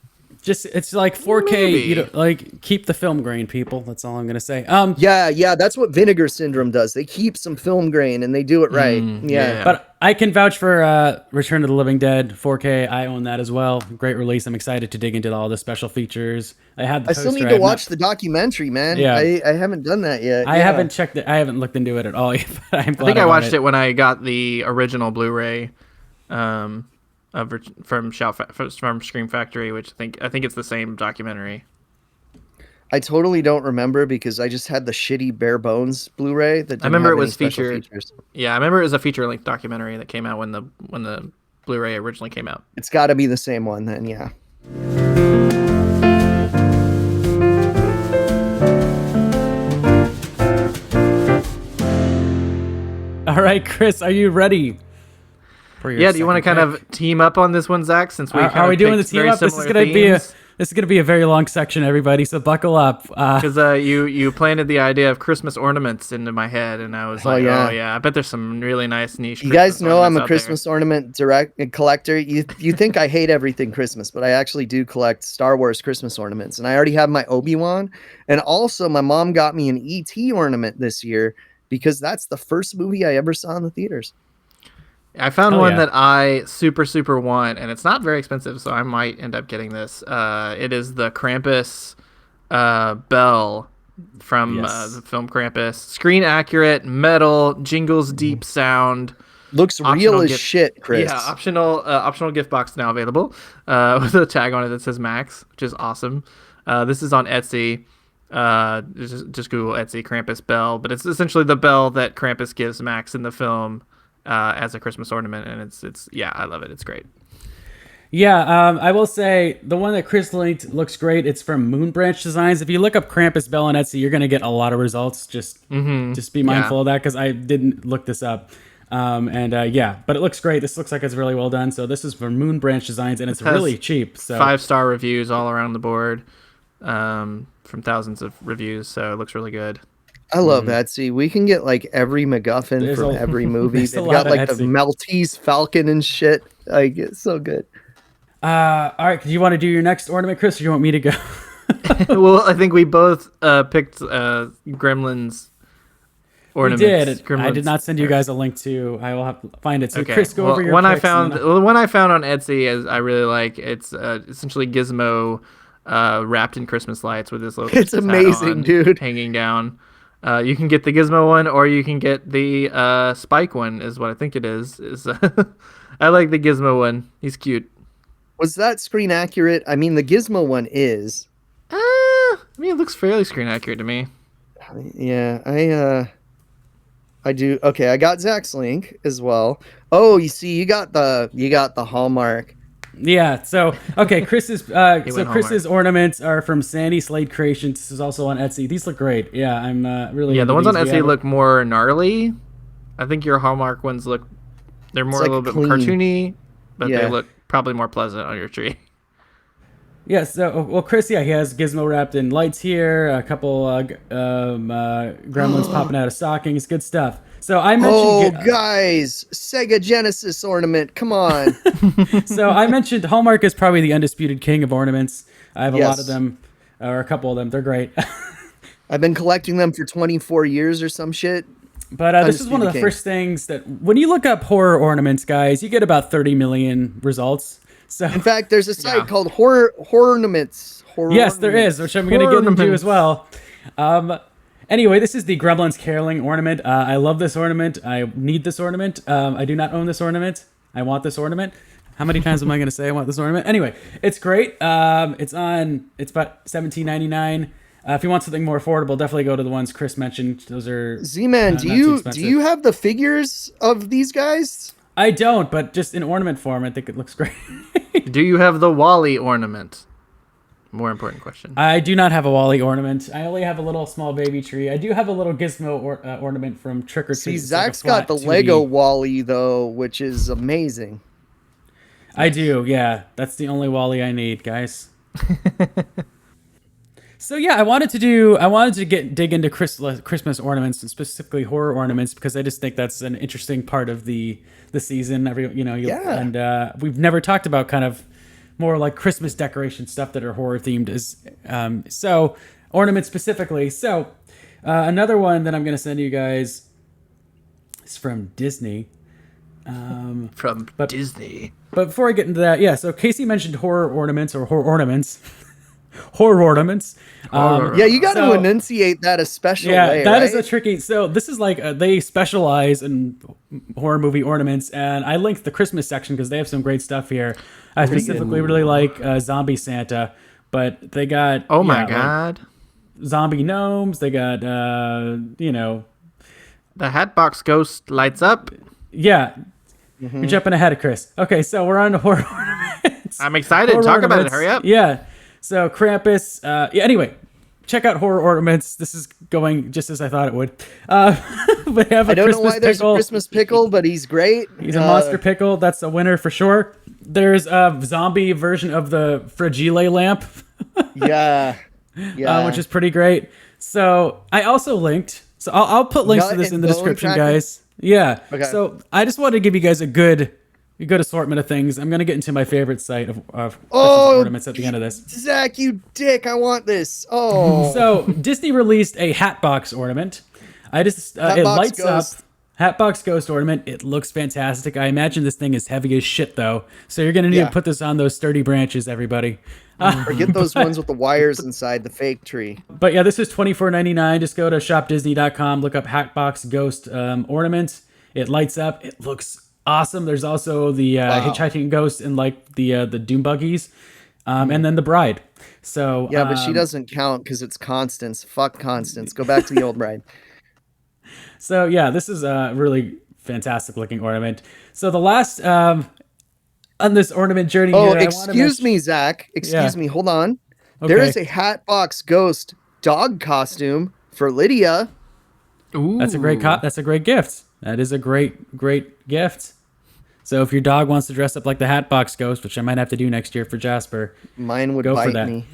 Speaker 2: It's like 4K. Like, keep the film grain, people. That's all I'm gonna say.
Speaker 1: Yeah, that's what Vinegar Syndrome does. They keep some film grain and they do it right. Yeah.
Speaker 2: But I can vouch for Return of the Living Dead 4K. I own that as well. Great release. I'm excited to dig into all the special features. I
Speaker 1: still need to watch the documentary, man.
Speaker 2: Yeah.
Speaker 1: I haven't done that yet.
Speaker 2: I haven't checked it. I haven't looked into it at all yet. But I
Speaker 3: think I watched it when I got the original Blu-ray. From Scream Factory, which I think it's the same documentary.
Speaker 1: I totally don't remember because I just had the shitty bare bones Blu-ray that didn't
Speaker 3: I remember
Speaker 1: have
Speaker 3: it
Speaker 1: any
Speaker 3: was
Speaker 1: special
Speaker 3: featured.
Speaker 1: features.
Speaker 3: Yeah, I remember it was a feature-length documentary that came out when the Blu-ray originally came out.
Speaker 1: It's got to be the same one then, yeah.
Speaker 2: All right, Chris, are you ready?
Speaker 3: Do you want to kind of team up on this one, Zach? Since
Speaker 2: are we doing the team up? This is gonna be a very long section, everybody. So buckle up.
Speaker 3: Because you planted the idea of Christmas ornaments into my head, and I was oh yeah, I bet there's some really nice niche.
Speaker 1: You guys know I'm a Christmas ornament collector. You think I hate everything Christmas, but I actually do collect Star Wars Christmas ornaments, and I already have my Obi-Wan, and also my mom got me an ET ornament this year because that's the first movie I ever saw in the theaters.
Speaker 3: I found one that I super want, and it's not very expensive, so I might end up getting this. It is the Krampus bell from the film Krampus. Screen accurate, metal, jingles deep sound.
Speaker 1: Looks real as shit, Chris.
Speaker 3: Yeah, optional gift box now available with a tag on it that says Max, which is awesome. This is on Etsy. Just Google Etsy Krampus bell, but it's essentially the bell that Krampus gives Max in the film. As a Christmas ornament, and it's I love it. It's great.
Speaker 2: Yeah, I will say the one that Chris linked looks great. It's from Moonbranch Designs. If you look up Krampus bell on Etsy, you're gonna get a lot of results. Just be mindful of that because I didn't look this up. But it looks great. This looks like it's really well done. So this is from Moonbranch Designs, and it's really cheap. So
Speaker 3: 5-star reviews all around the board from thousands of reviews. So it looks really good.
Speaker 1: I love Etsy. We can get like every MacGuffin from every movie. They've got like the Maltese Falcon and shit. Like, it's so good.
Speaker 2: All right. Do you want to do your next ornament, Chris, or do you want me to go?
Speaker 3: Well, I think we both picked Gremlins ornaments.
Speaker 2: We did.
Speaker 3: Gremlins.
Speaker 2: I did not send you guys a link to. I will have to find it. So
Speaker 3: okay.
Speaker 2: Chris, go over your
Speaker 3: one
Speaker 2: picks
Speaker 3: the one I found on Etsy is I really like. It's essentially Gizmo wrapped in Christmas lights with his little
Speaker 1: It's
Speaker 3: Christmas hat
Speaker 1: amazing,
Speaker 3: on,
Speaker 1: dude.
Speaker 3: hanging down. You can get the Gizmo one, or you can get the Spike one, is what I think it is. I like the Gizmo one. He's cute.
Speaker 1: Was that screen accurate? I mean, the Gizmo one is.
Speaker 3: I mean, it looks fairly screen accurate to me.
Speaker 1: Yeah, I do. Okay, I got Zach's link as well. Oh, you see, you got the Hallmark.
Speaker 2: Yeah. So okay, Chris's
Speaker 3: Hallmark.
Speaker 2: ornaments are from Sandy Slade Creations. This is also on Etsy. These look great. Yeah, I'm really.
Speaker 3: Yeah,
Speaker 2: into
Speaker 3: the ones on
Speaker 2: these. We
Speaker 3: Etsy
Speaker 2: have-
Speaker 3: look more gnarly. I think your Hallmark ones they're more
Speaker 1: like
Speaker 3: a little bit
Speaker 1: clean.
Speaker 3: cartoony, but
Speaker 1: Yeah.
Speaker 3: they look probably more pleasant on your tree.
Speaker 2: Yeah. So well, Chris, yeah, he has Gizmo wrapped in lights here. A couple gremlins popping out of stockings. Good stuff. So I mentioned.
Speaker 1: Oh, guys, Sega Genesis ornament. Come on.
Speaker 2: So I mentioned Hallmark is probably the undisputed king of ornaments. I have a lot
Speaker 1: Yes.
Speaker 2: of them, or a couple of them. They're great.
Speaker 1: I've been collecting them for 24 years or some shit.
Speaker 2: But this is one of the
Speaker 1: Undisputed king.
Speaker 2: first things that when you look up horror ornaments, guys, you get about 30 million results. So
Speaker 1: In fact, there's a site
Speaker 3: Yeah.
Speaker 1: called Ornaments.
Speaker 2: yes, there is, which I'm going to get into
Speaker 3: Ornaments.
Speaker 2: as well. Anyway, this is the Gremlins Caroling ornament. I love this ornament. I need this ornament. I do not own this ornament. I want this ornament. How many times am I going to say I want this ornament? Anyway, it's great. It's about $17.99. If you want something more affordable, definitely go to the ones Chris mentioned. Those are
Speaker 1: Z-Man,
Speaker 2: not
Speaker 1: do
Speaker 2: too
Speaker 1: you
Speaker 2: expensive.
Speaker 1: have the figures of these guys?
Speaker 2: I don't, but just in ornament form, I think it looks great.
Speaker 3: Do you have the Wally ornament? More important question.
Speaker 2: I do not have a Wally ornament. I only have a little small baby tree. I do have a little Gizmo ornament from Trick or Treat.
Speaker 1: See,
Speaker 2: It's like a
Speaker 1: Zach's got
Speaker 2: flat
Speaker 1: the
Speaker 2: 2D.
Speaker 1: Lego Wally though, which is amazing.
Speaker 2: I do, yeah. That's the only Wally I need, guys. So yeah, I wanted to dig into Christmas ornaments and specifically horror ornaments because I just think that's an interesting part of the season.
Speaker 1: Yeah.
Speaker 2: And we've never talked about kind of more like Christmas decoration stuff that are horror themed. So ornaments specifically. So another one that I'm going to send you guys is from Disney.
Speaker 3: From Disney.
Speaker 2: But before I get into that, yeah. So Casey mentioned horror ornaments or horror ornaments. Horror ornaments.
Speaker 1: Yeah, you got to
Speaker 2: So-
Speaker 1: enunciate that a special
Speaker 2: Yeah,
Speaker 1: way,
Speaker 2: that
Speaker 1: right?
Speaker 2: is a tricky. So this is like they specialize in horror movie ornaments, and I linked the Christmas section because they have some great stuff here. I specifically really like Zombie Santa, but they got
Speaker 3: Oh my
Speaker 2: like,
Speaker 3: god.
Speaker 2: zombie gnomes. They got
Speaker 3: The Hatbox Ghost lights up.
Speaker 2: yeah. You're jumping ahead of Chris. Okay, so we're on to horror ornaments.
Speaker 3: I'm excited.
Speaker 2: Horror
Speaker 3: Talk about it.
Speaker 2: ornaments.
Speaker 3: Hurry up.
Speaker 2: Yeah. So Krampus. Yeah. Anyway, check out horror ornaments. This is going just as I thought it would. They have a
Speaker 1: I don't know
Speaker 2: Christmas
Speaker 1: why there's
Speaker 2: pickle.
Speaker 1: a Christmas pickle, but he's great.
Speaker 2: He's a monster pickle. That's a winner for sure. There's a zombie version of the Fragile lamp,
Speaker 1: Yeah. Yeah.
Speaker 2: which is pretty great. So I also linked. So I'll put links
Speaker 1: Nut
Speaker 2: to this
Speaker 1: and
Speaker 2: in the
Speaker 1: bone
Speaker 2: description,
Speaker 1: cracker?
Speaker 2: guys. Yeah.
Speaker 1: Okay.
Speaker 2: So I just wanted to give you guys a good assortment of things. I'm gonna get into my favorite site of Christmas
Speaker 1: Oh,
Speaker 2: ornaments at the end of this.
Speaker 1: Zach, you dick. I want this. Oh.
Speaker 2: So Disney released a Hatbox ornament. It
Speaker 1: Hatbox
Speaker 2: lights
Speaker 1: Ghost.
Speaker 2: up. Hatbox Ghost ornament. It looks fantastic. I imagine this thing is heavy as shit though. So you're gonna need
Speaker 1: Yeah.
Speaker 2: to put this on those sturdy branches, everybody.
Speaker 1: Or get those ones with the wires inside the fake tree.
Speaker 2: But yeah, this is $24.99. Just go to shopdisney.com, look up Hatbox Ghost ornament. It lights up. It looks awesome. There's also the hitchhiking ghost and like the doom buggies, and then the bride. So
Speaker 1: Yeah, but she doesn't count because it's Constance. Fuck Constance. Go back to the old bride.
Speaker 2: So yeah, this is a really fantastic looking ornament. So the last on this ornament journey.
Speaker 1: Oh,
Speaker 2: here, I wanna
Speaker 1: excuse
Speaker 2: mention-
Speaker 1: me, Zach. Excuse
Speaker 2: Yeah.
Speaker 1: me. Hold on. There
Speaker 2: Okay.
Speaker 1: is a Hatbox Ghost dog costume for Lydia.
Speaker 3: Ooh.
Speaker 2: That's a great that's a great gift. That is a great gift. So if your dog wants to dress up like the Hatbox Ghost, which I might have to do next year for Jasper.
Speaker 1: Mine would
Speaker 2: Go for
Speaker 1: bite
Speaker 2: that.
Speaker 1: me.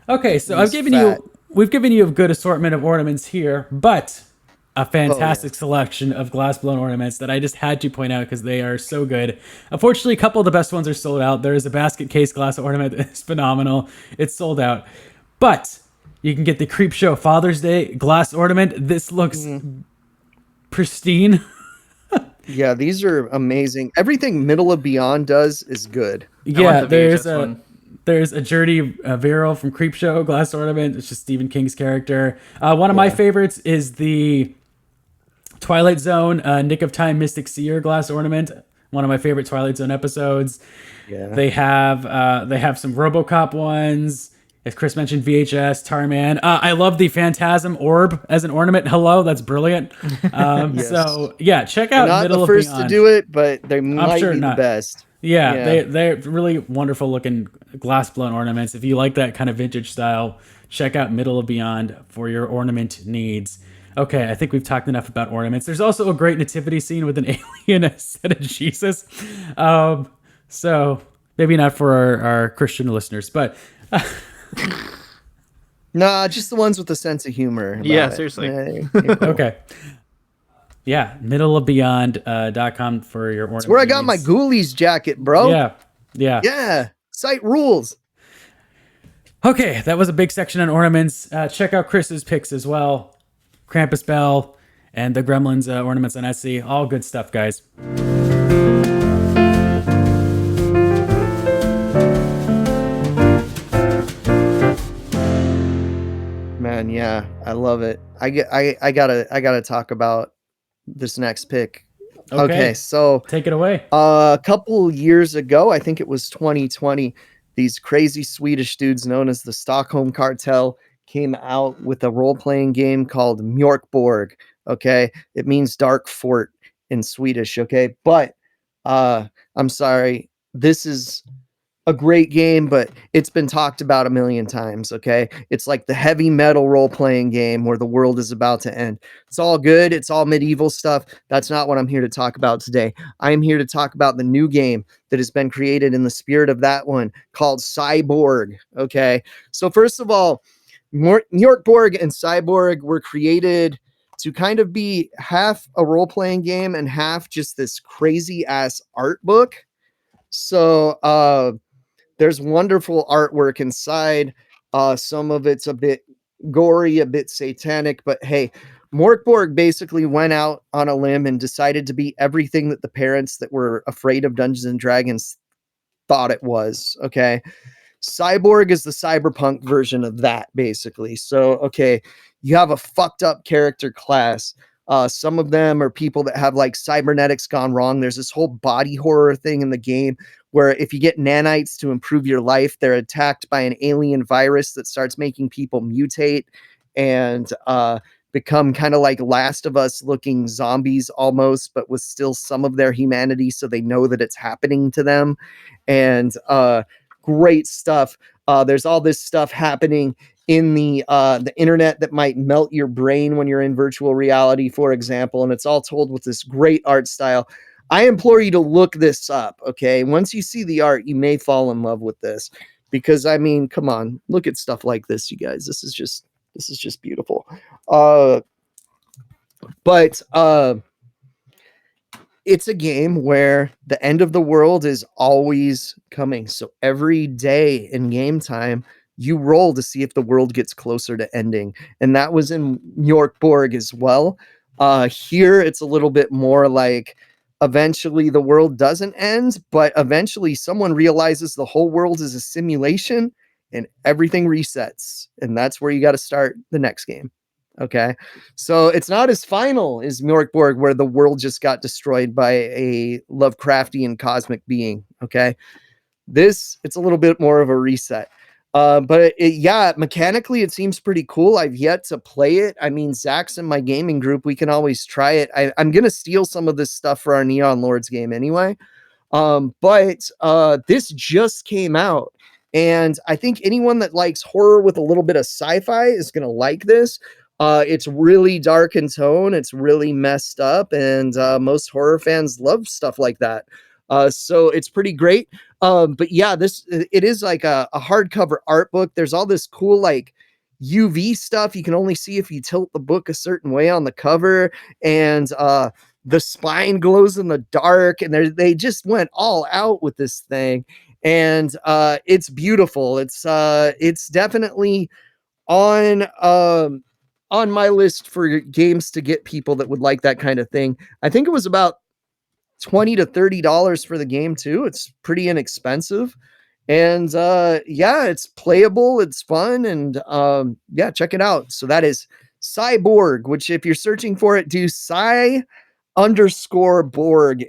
Speaker 2: Okay, so
Speaker 1: He's fat.
Speaker 2: we've given you a good assortment of ornaments here, but a fantastic selection of glass blown ornaments that I just had to point out because they are so good. Unfortunately, a couple of the best ones are sold out. There is a basket case glass ornament that is phenomenal. It's sold out. But you can get the Creepshow Father's Day glass ornament. This looks pristine.
Speaker 1: Yeah, these are amazing. Everything MiddleofBeyond does is good.
Speaker 3: I want
Speaker 2: Yeah,
Speaker 3: the
Speaker 2: there's
Speaker 3: VHS one.
Speaker 2: There's a Journey Viral from Creepshow glass ornament. It's just Stephen King's character. One of my favorites is the Twilight Zone Nick of Time Mystic Seer glass ornament. One of my favorite Twilight Zone episodes.
Speaker 1: Yeah.
Speaker 2: They have some RoboCop ones. As Chris mentioned, VHS, Tarman. I love the Phantasm orb as an ornament. Hello, that's brilliant.
Speaker 1: Yes.
Speaker 2: So yeah, check out
Speaker 1: Not
Speaker 2: Middle
Speaker 1: the
Speaker 2: of
Speaker 1: first
Speaker 2: Beyond.
Speaker 1: to do it, but they might
Speaker 2: sure
Speaker 1: be
Speaker 2: not.
Speaker 1: the best.
Speaker 2: Yeah, they're really wonderful looking glass blown ornaments. If you like that kind of vintage style, check out Middle of Beyond for your ornament needs. Okay, I think we've talked enough about ornaments. There's also a great nativity scene with an alien instead of Jesus. So maybe not for our Christian listeners, but
Speaker 1: Nah, just the ones with a sense of humor. about
Speaker 3: Yeah,
Speaker 1: it.
Speaker 3: seriously.
Speaker 1: Cool.
Speaker 2: okay. Yeah, middleofbeyond.com for your ornament.
Speaker 1: That's where I got my
Speaker 2: needs.
Speaker 1: ghoulish jacket, bro.
Speaker 2: Yeah.
Speaker 1: Yeah. Site rules.
Speaker 2: Okay, that was a big section on ornaments. Check out Chris's picks as well. Krampus Bell and the Gremlins ornaments on Etsy. All good stuff, guys.
Speaker 1: Man, yeah, I love it. I gotta talk about this next pick. Okay, so
Speaker 2: Take it away.
Speaker 1: a couple years ago, I think it was 2020, these crazy Swedish dudes known as the Stockholm Cartel came out with a role-playing game called Mjorkborg. Okay, it means dark fort in Swedish. Okay, but I'm sorry, this is a great game, but it's been talked about a million times. Okay, it's like the heavy metal role-playing game where the world is about to end. It's all good, it's all medieval stuff. That's not what I'm here to talk about today. I am here to talk about the new game that has been created in the spirit of that one called Cyborg. Okay, so first of all, Mjorkborg and Cyborg were created to kind of be half a role-playing game and half just this crazy ass art book. So there's wonderful artwork inside. Some of it's a bit gory, a bit satanic, but hey, Mjorkborg basically went out on a limb and decided to be everything that the parents that were afraid of Dungeons and Dragons thought it was. Okay. Cyborg is the cyberpunk version of that, basically. So, okay, you have a fucked up character class. Some of them are people that have like cybernetics gone wrong. There's this whole body horror thing in the game where if you get nanites to improve your life, they're attacked by an alien virus that starts making people mutate and become kind of like Last of Us looking zombies almost, but with still some of their humanity, so they know that it's happening to them. And great stuff. There's all this stuff happening in the internet that might melt your brain when you're in virtual reality, for example, and it's all told with this great art style. I implore you to look this up, okay? Once you see the art, you may fall in love with this because, I mean, come on, look at stuff like this, you guys. This is just beautiful. But it's a game where the end of the world is always coming. So every day in game time, you roll to see if the world gets closer to ending. And that was in Mjorkborg as well. Here, it's a little bit more like eventually the world doesn't end, but eventually someone realizes the whole world is a simulation and everything resets. And that's where you got to start the next game. Okay, so it's not as final as Mjorkborg, where the world just got destroyed by a Lovecraftian cosmic being. Okay, it's a little bit more of a reset. But yeah, mechanically it seems pretty cool. I've yet to play it. I mean, Zach's in my gaming group. We can always try it. I'm gonna steal some of this stuff for our Neon Lords game anyway. But this just came out, and I think anyone that likes horror with a little bit of sci-fi is gonna like this. It's really dark in tone. It's really messed up, and most horror fans love stuff like that. So it's pretty great. But yeah, it is like a hardcover art book. There's all this cool like UV stuff you can only see if you tilt the book a certain way on the cover, and the spine glows in the dark, and they just went all out with this thing, and it's beautiful. It's definitely on my list for games to get people that would like that kind of thing. I think it was about $20 to $30 for the game too. It's pretty inexpensive. And yeah, it's playable, it's fun, and yeah, check it out. So that is Cyborg, which if you're searching for it, do Cy_Borg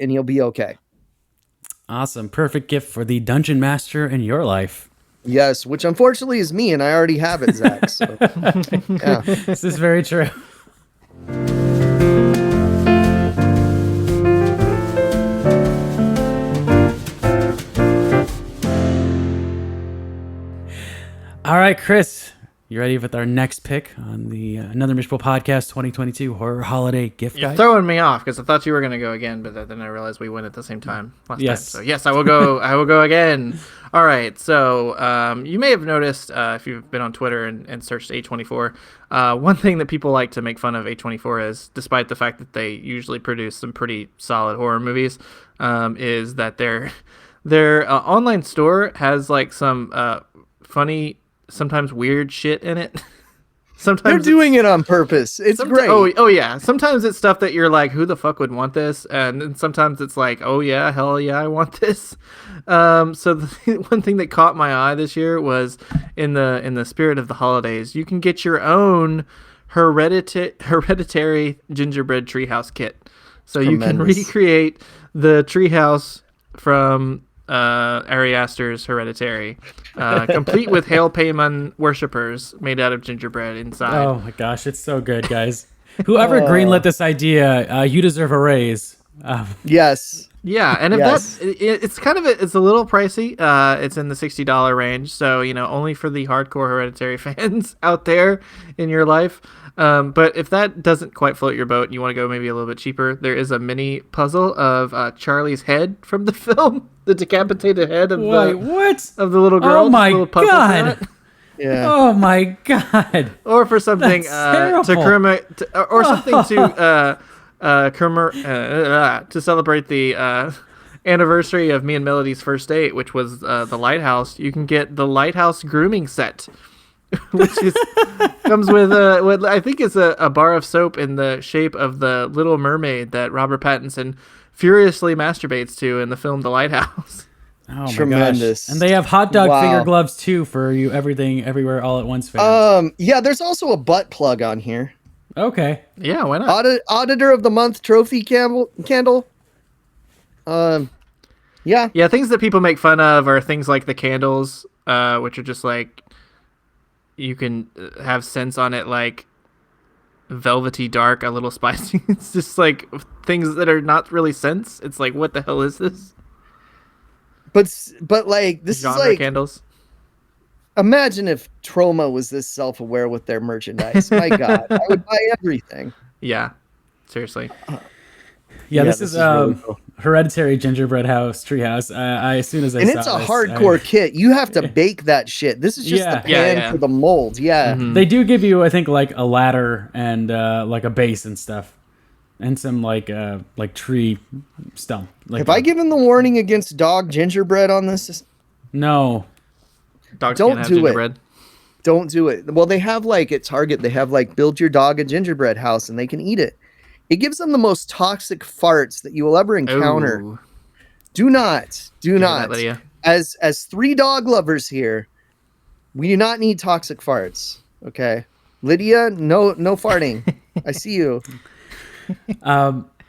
Speaker 1: and you'll be okay.
Speaker 2: Awesome. Perfect gift for the dungeon master in your life.
Speaker 1: Yes, which unfortunately is me, and I already have it, Zach. So yeah.
Speaker 2: This is very true. All right, Chris, you ready with our next pick on the Another Mishable Podcast 2022 Horror Holiday Gift
Speaker 3: You're
Speaker 2: Guide?
Speaker 3: throwing me off because I thought you were going to go again, but then I realized we went at the same time last
Speaker 2: Yes.
Speaker 3: time. So yes, I will go. I will go again. All right. So you may have noticed if you've been on Twitter and searched A24, one thing that people like to make fun of A24 is, despite the fact that they usually produce some pretty solid horror movies, is that their online store has like some funny, sometimes weird shit in it. Sometimes
Speaker 1: They're doing it on purpose. It's great.
Speaker 3: Oh yeah. Sometimes it's stuff that you're like, who the fuck would want this? And then sometimes it's like, oh yeah, hell yeah, I want this. So the one thing that caught my eye this year was in the spirit of the holidays, you can get your own hereditary gingerbread treehouse kit. So you can recreate the treehouse from Ari Aster's Hereditary, complete with Hail Payman worshippers made out of gingerbread inside.
Speaker 2: Oh my gosh, it's so good, guys. Whoever greenlit this idea, you deserve a raise.
Speaker 1: Yes.
Speaker 3: Yeah, and if it's kind of it's a little pricey. It's in the $60 range, so only for the hardcore Hereditary fans out there in your life. But if that doesn't quite float your boat and you want to go maybe a little bit cheaper, there is a mini puzzle of Charlie's head from the film, the decapitated head of the little girl.
Speaker 2: Oh my
Speaker 3: little puzzle
Speaker 2: god!
Speaker 3: set.
Speaker 1: Yeah.
Speaker 2: Oh my god!
Speaker 3: Or for something
Speaker 2: That's
Speaker 3: to
Speaker 2: terrible.
Speaker 3: or something to celebrate the anniversary of me and Melody's first date, which was the Lighthouse. You can get the Lighthouse grooming set, which comes with what I think is a bar of soap in the shape of the Little Mermaid that Robert Pattinson furiously masturbates to in the film The Lighthouse.
Speaker 2: Oh my
Speaker 1: Tremendous.
Speaker 2: gosh. And they have hot dog finger gloves too for you everything everywhere all at once fans.
Speaker 1: Yeah, there's also a butt plug on here.
Speaker 2: Okay.
Speaker 3: Yeah, why not?
Speaker 1: Auditor of the Month trophy candle. Yeah.
Speaker 3: Yeah, things that people make fun of are things like the candles, which are just like, you can have scents on it like velvety dark, a little spicy. It's just like things that are not really scents. It's like, what the hell is this?
Speaker 1: But like, this
Speaker 3: Genre
Speaker 1: is like,
Speaker 3: candles.
Speaker 1: Imagine if Troma was this self-aware with their merchandise. My God, I would buy everything.
Speaker 3: Yeah, seriously.
Speaker 2: Yeah, this is
Speaker 1: really cool.
Speaker 2: Hereditary Gingerbread House Treehouse. I as soon as I
Speaker 1: And
Speaker 2: saw
Speaker 1: it's a
Speaker 2: this,
Speaker 1: hardcore kit. You have to bake that shit. This is just the pan for the mold. Yeah.
Speaker 3: Mm-hmm.
Speaker 2: They do give you, I think, like a ladder and like a base and stuff, and some like tree stump. Like,
Speaker 1: Have I given the warning against dog gingerbread on this?
Speaker 2: No.
Speaker 3: Dogs
Speaker 1: Don't
Speaker 3: can't have
Speaker 1: do it.
Speaker 3: gingerbread.
Speaker 1: Don't do it. Well, they have like at Target, they have like build your dog a gingerbread house and they can eat it. It gives them the most toxic farts that you will ever encounter.
Speaker 3: Ooh.
Speaker 1: Do not.
Speaker 3: That, Lydia.
Speaker 1: As 3 dog lovers here, we do not need toxic farts. Okay. Lydia, no farting. I see you.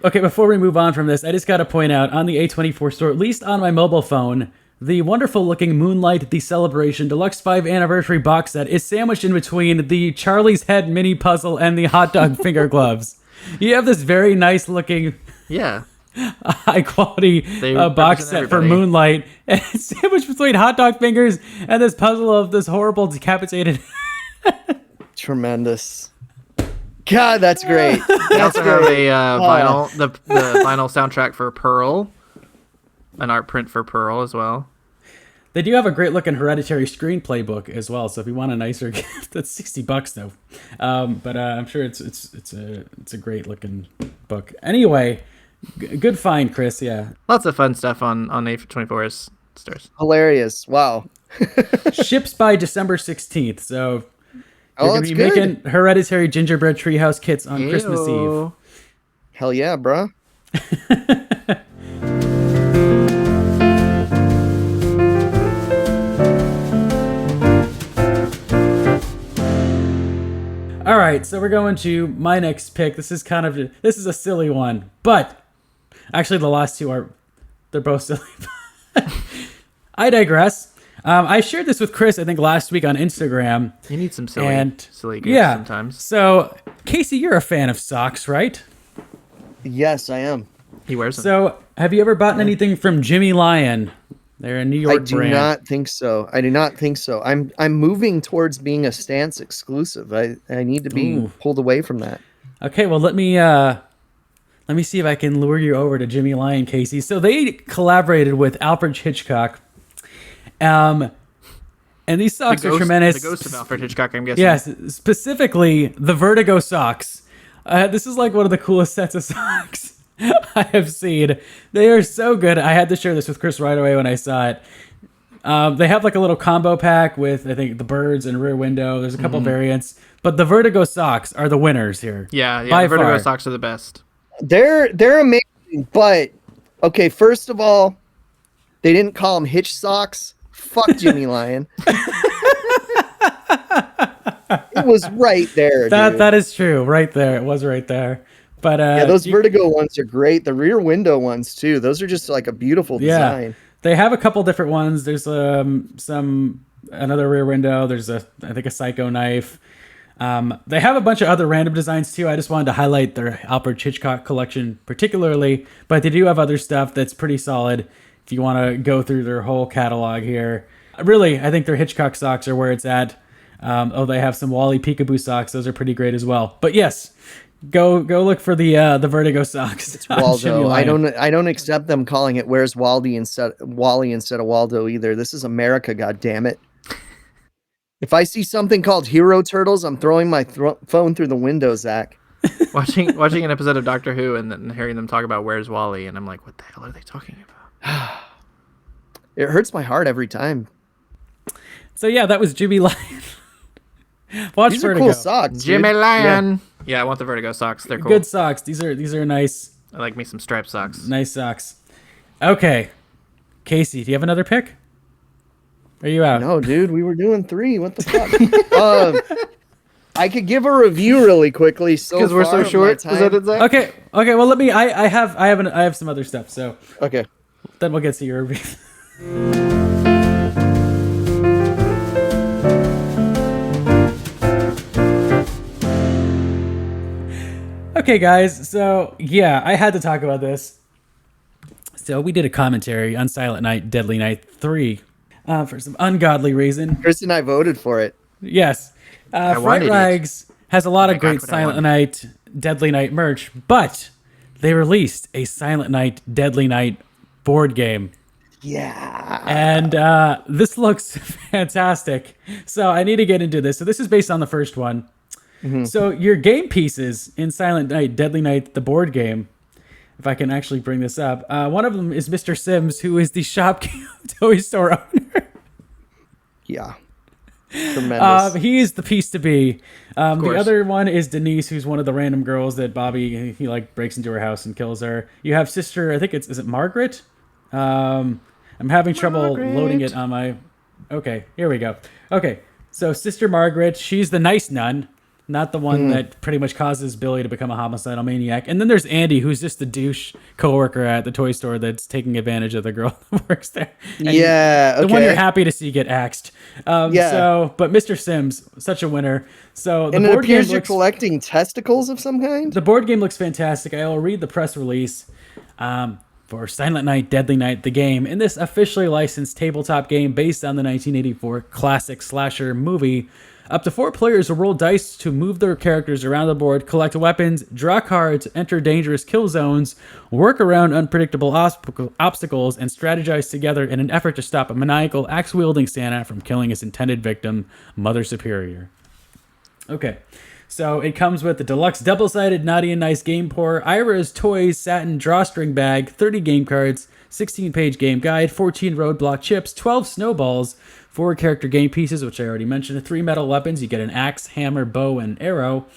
Speaker 2: Okay, before we move on from this, I just got to point out on the A24 store, at least on my mobile phone, the wonderful looking Moonlight The Celebration Deluxe 5 Anniversary box set is sandwiched in between the Charlie's Head mini puzzle and the hot dog finger gloves. You have this very nice looking, high quality box set for Moonlight, and it's sandwiched between hot dog fingers and this puzzle of this horrible decapitated.
Speaker 1: Tremendous. God, that's great.
Speaker 3: They also have a vinyl, the vinyl soundtrack for Pearl, an art print for Pearl as well.
Speaker 2: They do have a great looking Hereditary screenplay book as well. So if you want a nicer gift, that's $60 though. But I'm sure it's a great looking book. Anyway, good find, Chris. Yeah,
Speaker 3: Lots of fun stuff on A24's stores.
Speaker 1: Hilarious. Wow.
Speaker 2: ships by December 16th. So you're gonna be
Speaker 1: that's good.
Speaker 2: making Hereditary Gingerbread Treehouse kits on Christmas Eve.
Speaker 1: Hell yeah, bro.
Speaker 2: All right, so we're going to my next pick. This is a silly one, but actually the last two they're both silly. I digress. I shared this with Chris, I think, last week on Instagram.
Speaker 3: You need some silly gifts sometimes.
Speaker 2: So, Casey, you're a fan of socks, right?
Speaker 1: Yes, I am.
Speaker 3: He wears them.
Speaker 2: So, have you ever bought anything from Jimmy Lion? They're a New York brand.
Speaker 1: I do not think so. I'm moving towards being a Stance exclusive. I need to be pulled away from that.
Speaker 2: Okay, well, let me see if I can lure you over to Jimmy Lion, Casey. So they collaborated with Alfred Hitchcock. And these socks are tremendous.
Speaker 3: The ghost of Alfred Hitchcock, I'm guessing.
Speaker 2: Yes, specifically the Vertigo socks. This is like one of the coolest sets of socks I have seen. They are so good. I had to share this with Chris right away when I saw it. They have like a little combo pack with, I think, the birds and Rear Window. There's a couple variants, but the Vertigo socks are the winners here.
Speaker 3: Yeah, the Vertigo socks are the best.
Speaker 1: They're amazing, but okay, first of all, they didn't call them Hitch socks. Fuck Jimmy Lion. It was right there.
Speaker 2: That is true. Right there. It was right there. But
Speaker 1: yeah, those Vertigo ones are great. The Rear Window ones too. Those are just like a beautiful design.
Speaker 2: They have a couple different ones. There's another Rear Window. There's I think a Psycho knife. They have a bunch of other random designs too. I just wanted to highlight their Alfred Hitchcock collection particularly, but they do have other stuff that's pretty solid if you want to go through their whole catalog here. Really, I think their Hitchcock socks are where it's at. They have some Wally Peekaboo socks. Those are pretty great as well. But yes, go look for the Vertigo socks.
Speaker 1: It's Waldo. I don't accept them calling it "Where's Wally" instead of Waldo either. This is America, goddammit. If I see something called Hero Turtles, I'm throwing my phone through the window, Zach.
Speaker 3: Watching an episode of Doctor Who and then hearing them talk about "Where's Wally," and I'm like, what the hell are they talking about?
Speaker 1: It hurts my heart every time.
Speaker 2: So yeah, that was Jimmy Lion. Watch
Speaker 1: These
Speaker 2: Vertigo.
Speaker 1: are cool socks,
Speaker 3: Jimmy
Speaker 1: dude.
Speaker 3: Lion. Yeah, I want the Vertigo socks. They're cool.
Speaker 2: Good socks. These are nice.
Speaker 3: I like me some striped socks.
Speaker 2: Nice socks. Okay, Casey, do you have another pick? Are you out?
Speaker 1: No, dude. We were doing 3. What the fuck? I could give a review really quickly.
Speaker 3: Because we're so short. Is that it, Zach?
Speaker 2: Okay. Well, let me. I have some other stuff. So
Speaker 1: okay.
Speaker 2: Then we'll get to your review. Okay, guys. So yeah, I had to talk about this. So we did a commentary on Silent Night, Deadly Night 3 for some ungodly reason.
Speaker 1: Chris and I voted for it.
Speaker 2: Yes. Fright Rags has a lot of great Silent Night, Deadly Night merch, but they released a Silent Night, Deadly Night board game.
Speaker 1: Yeah.
Speaker 2: And this looks fantastic. So I need to get into this. So this is based on the first one. Mm-hmm. So your game pieces in Silent Night, Deadly Night, the board game, if I can actually bring this up, one of them is Mr. Sims, who is the Shopkins toy store owner.
Speaker 1: Yeah. Tremendous.
Speaker 2: He is the piece to be. The other one is Denise, who's one of the random girls that Bobby, he like breaks into her house and kills her. You have sister, I think is it Margaret? I'm having trouble loading it on my... Okay, here we go. Okay, so Sister Margaret, she's the nice nun, not the one that pretty much causes Billy to become a homicidal maniac. And then there's Andy, who's just the douche coworker at the toy store that's taking advantage of the girl that works there. And the one you're happy to see get axed. So, but Mr. Sims, such a winner. So the
Speaker 1: and
Speaker 2: board
Speaker 1: it appears
Speaker 2: game
Speaker 1: you're collecting testicles of some kind?
Speaker 2: The board game looks fantastic. I will read the press release. For Silent Night, Deadly Night, the game. In this officially licensed tabletop game based on the 1984 classic slasher movie, up to 4 players will roll dice to move their characters around the board, collect weapons, draw cards, enter dangerous kill zones, work around unpredictable obstacles, and strategize together in an effort to stop a maniacal, axe-wielding Santa from killing his intended victim, Mother Superior. Okay. So it comes with the deluxe double-sided Naughty and Nice game pour, Ira's Toys satin drawstring bag, 30 game cards, 16-page game guide, 14 roadblock chips, 12 snowballs, 4 character game pieces, which I already mentioned, 3 metal weapons. You get an axe, hammer, bow, and arrow,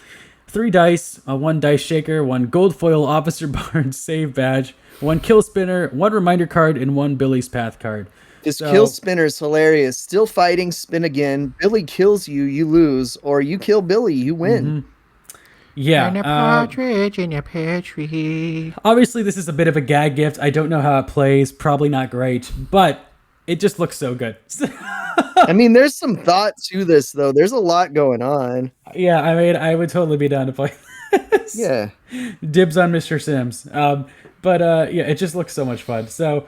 Speaker 2: 3 dice, 1 dice shaker, 1 gold foil Officer Barnes save badge, 1 kill spinner, 1 reminder card, and 1 Billy's Path card.
Speaker 1: This
Speaker 2: So-
Speaker 1: kill spinner's hilarious. Still fighting, spin again. Billy kills you, you lose, or you kill Billy, you win.
Speaker 2: Yeah.
Speaker 3: And a partridge in a pear tree.
Speaker 2: Obviously, this is a bit of a gag gift. I don't know how it plays. Probably not great, but it just looks so good.
Speaker 1: I mean, there's some thought to this, though. There's a lot going on.
Speaker 2: Yeah, I mean, I would totally be down to play this.
Speaker 1: Yeah.
Speaker 2: Dibs on Mr. Sims. But yeah, it just looks so much fun. So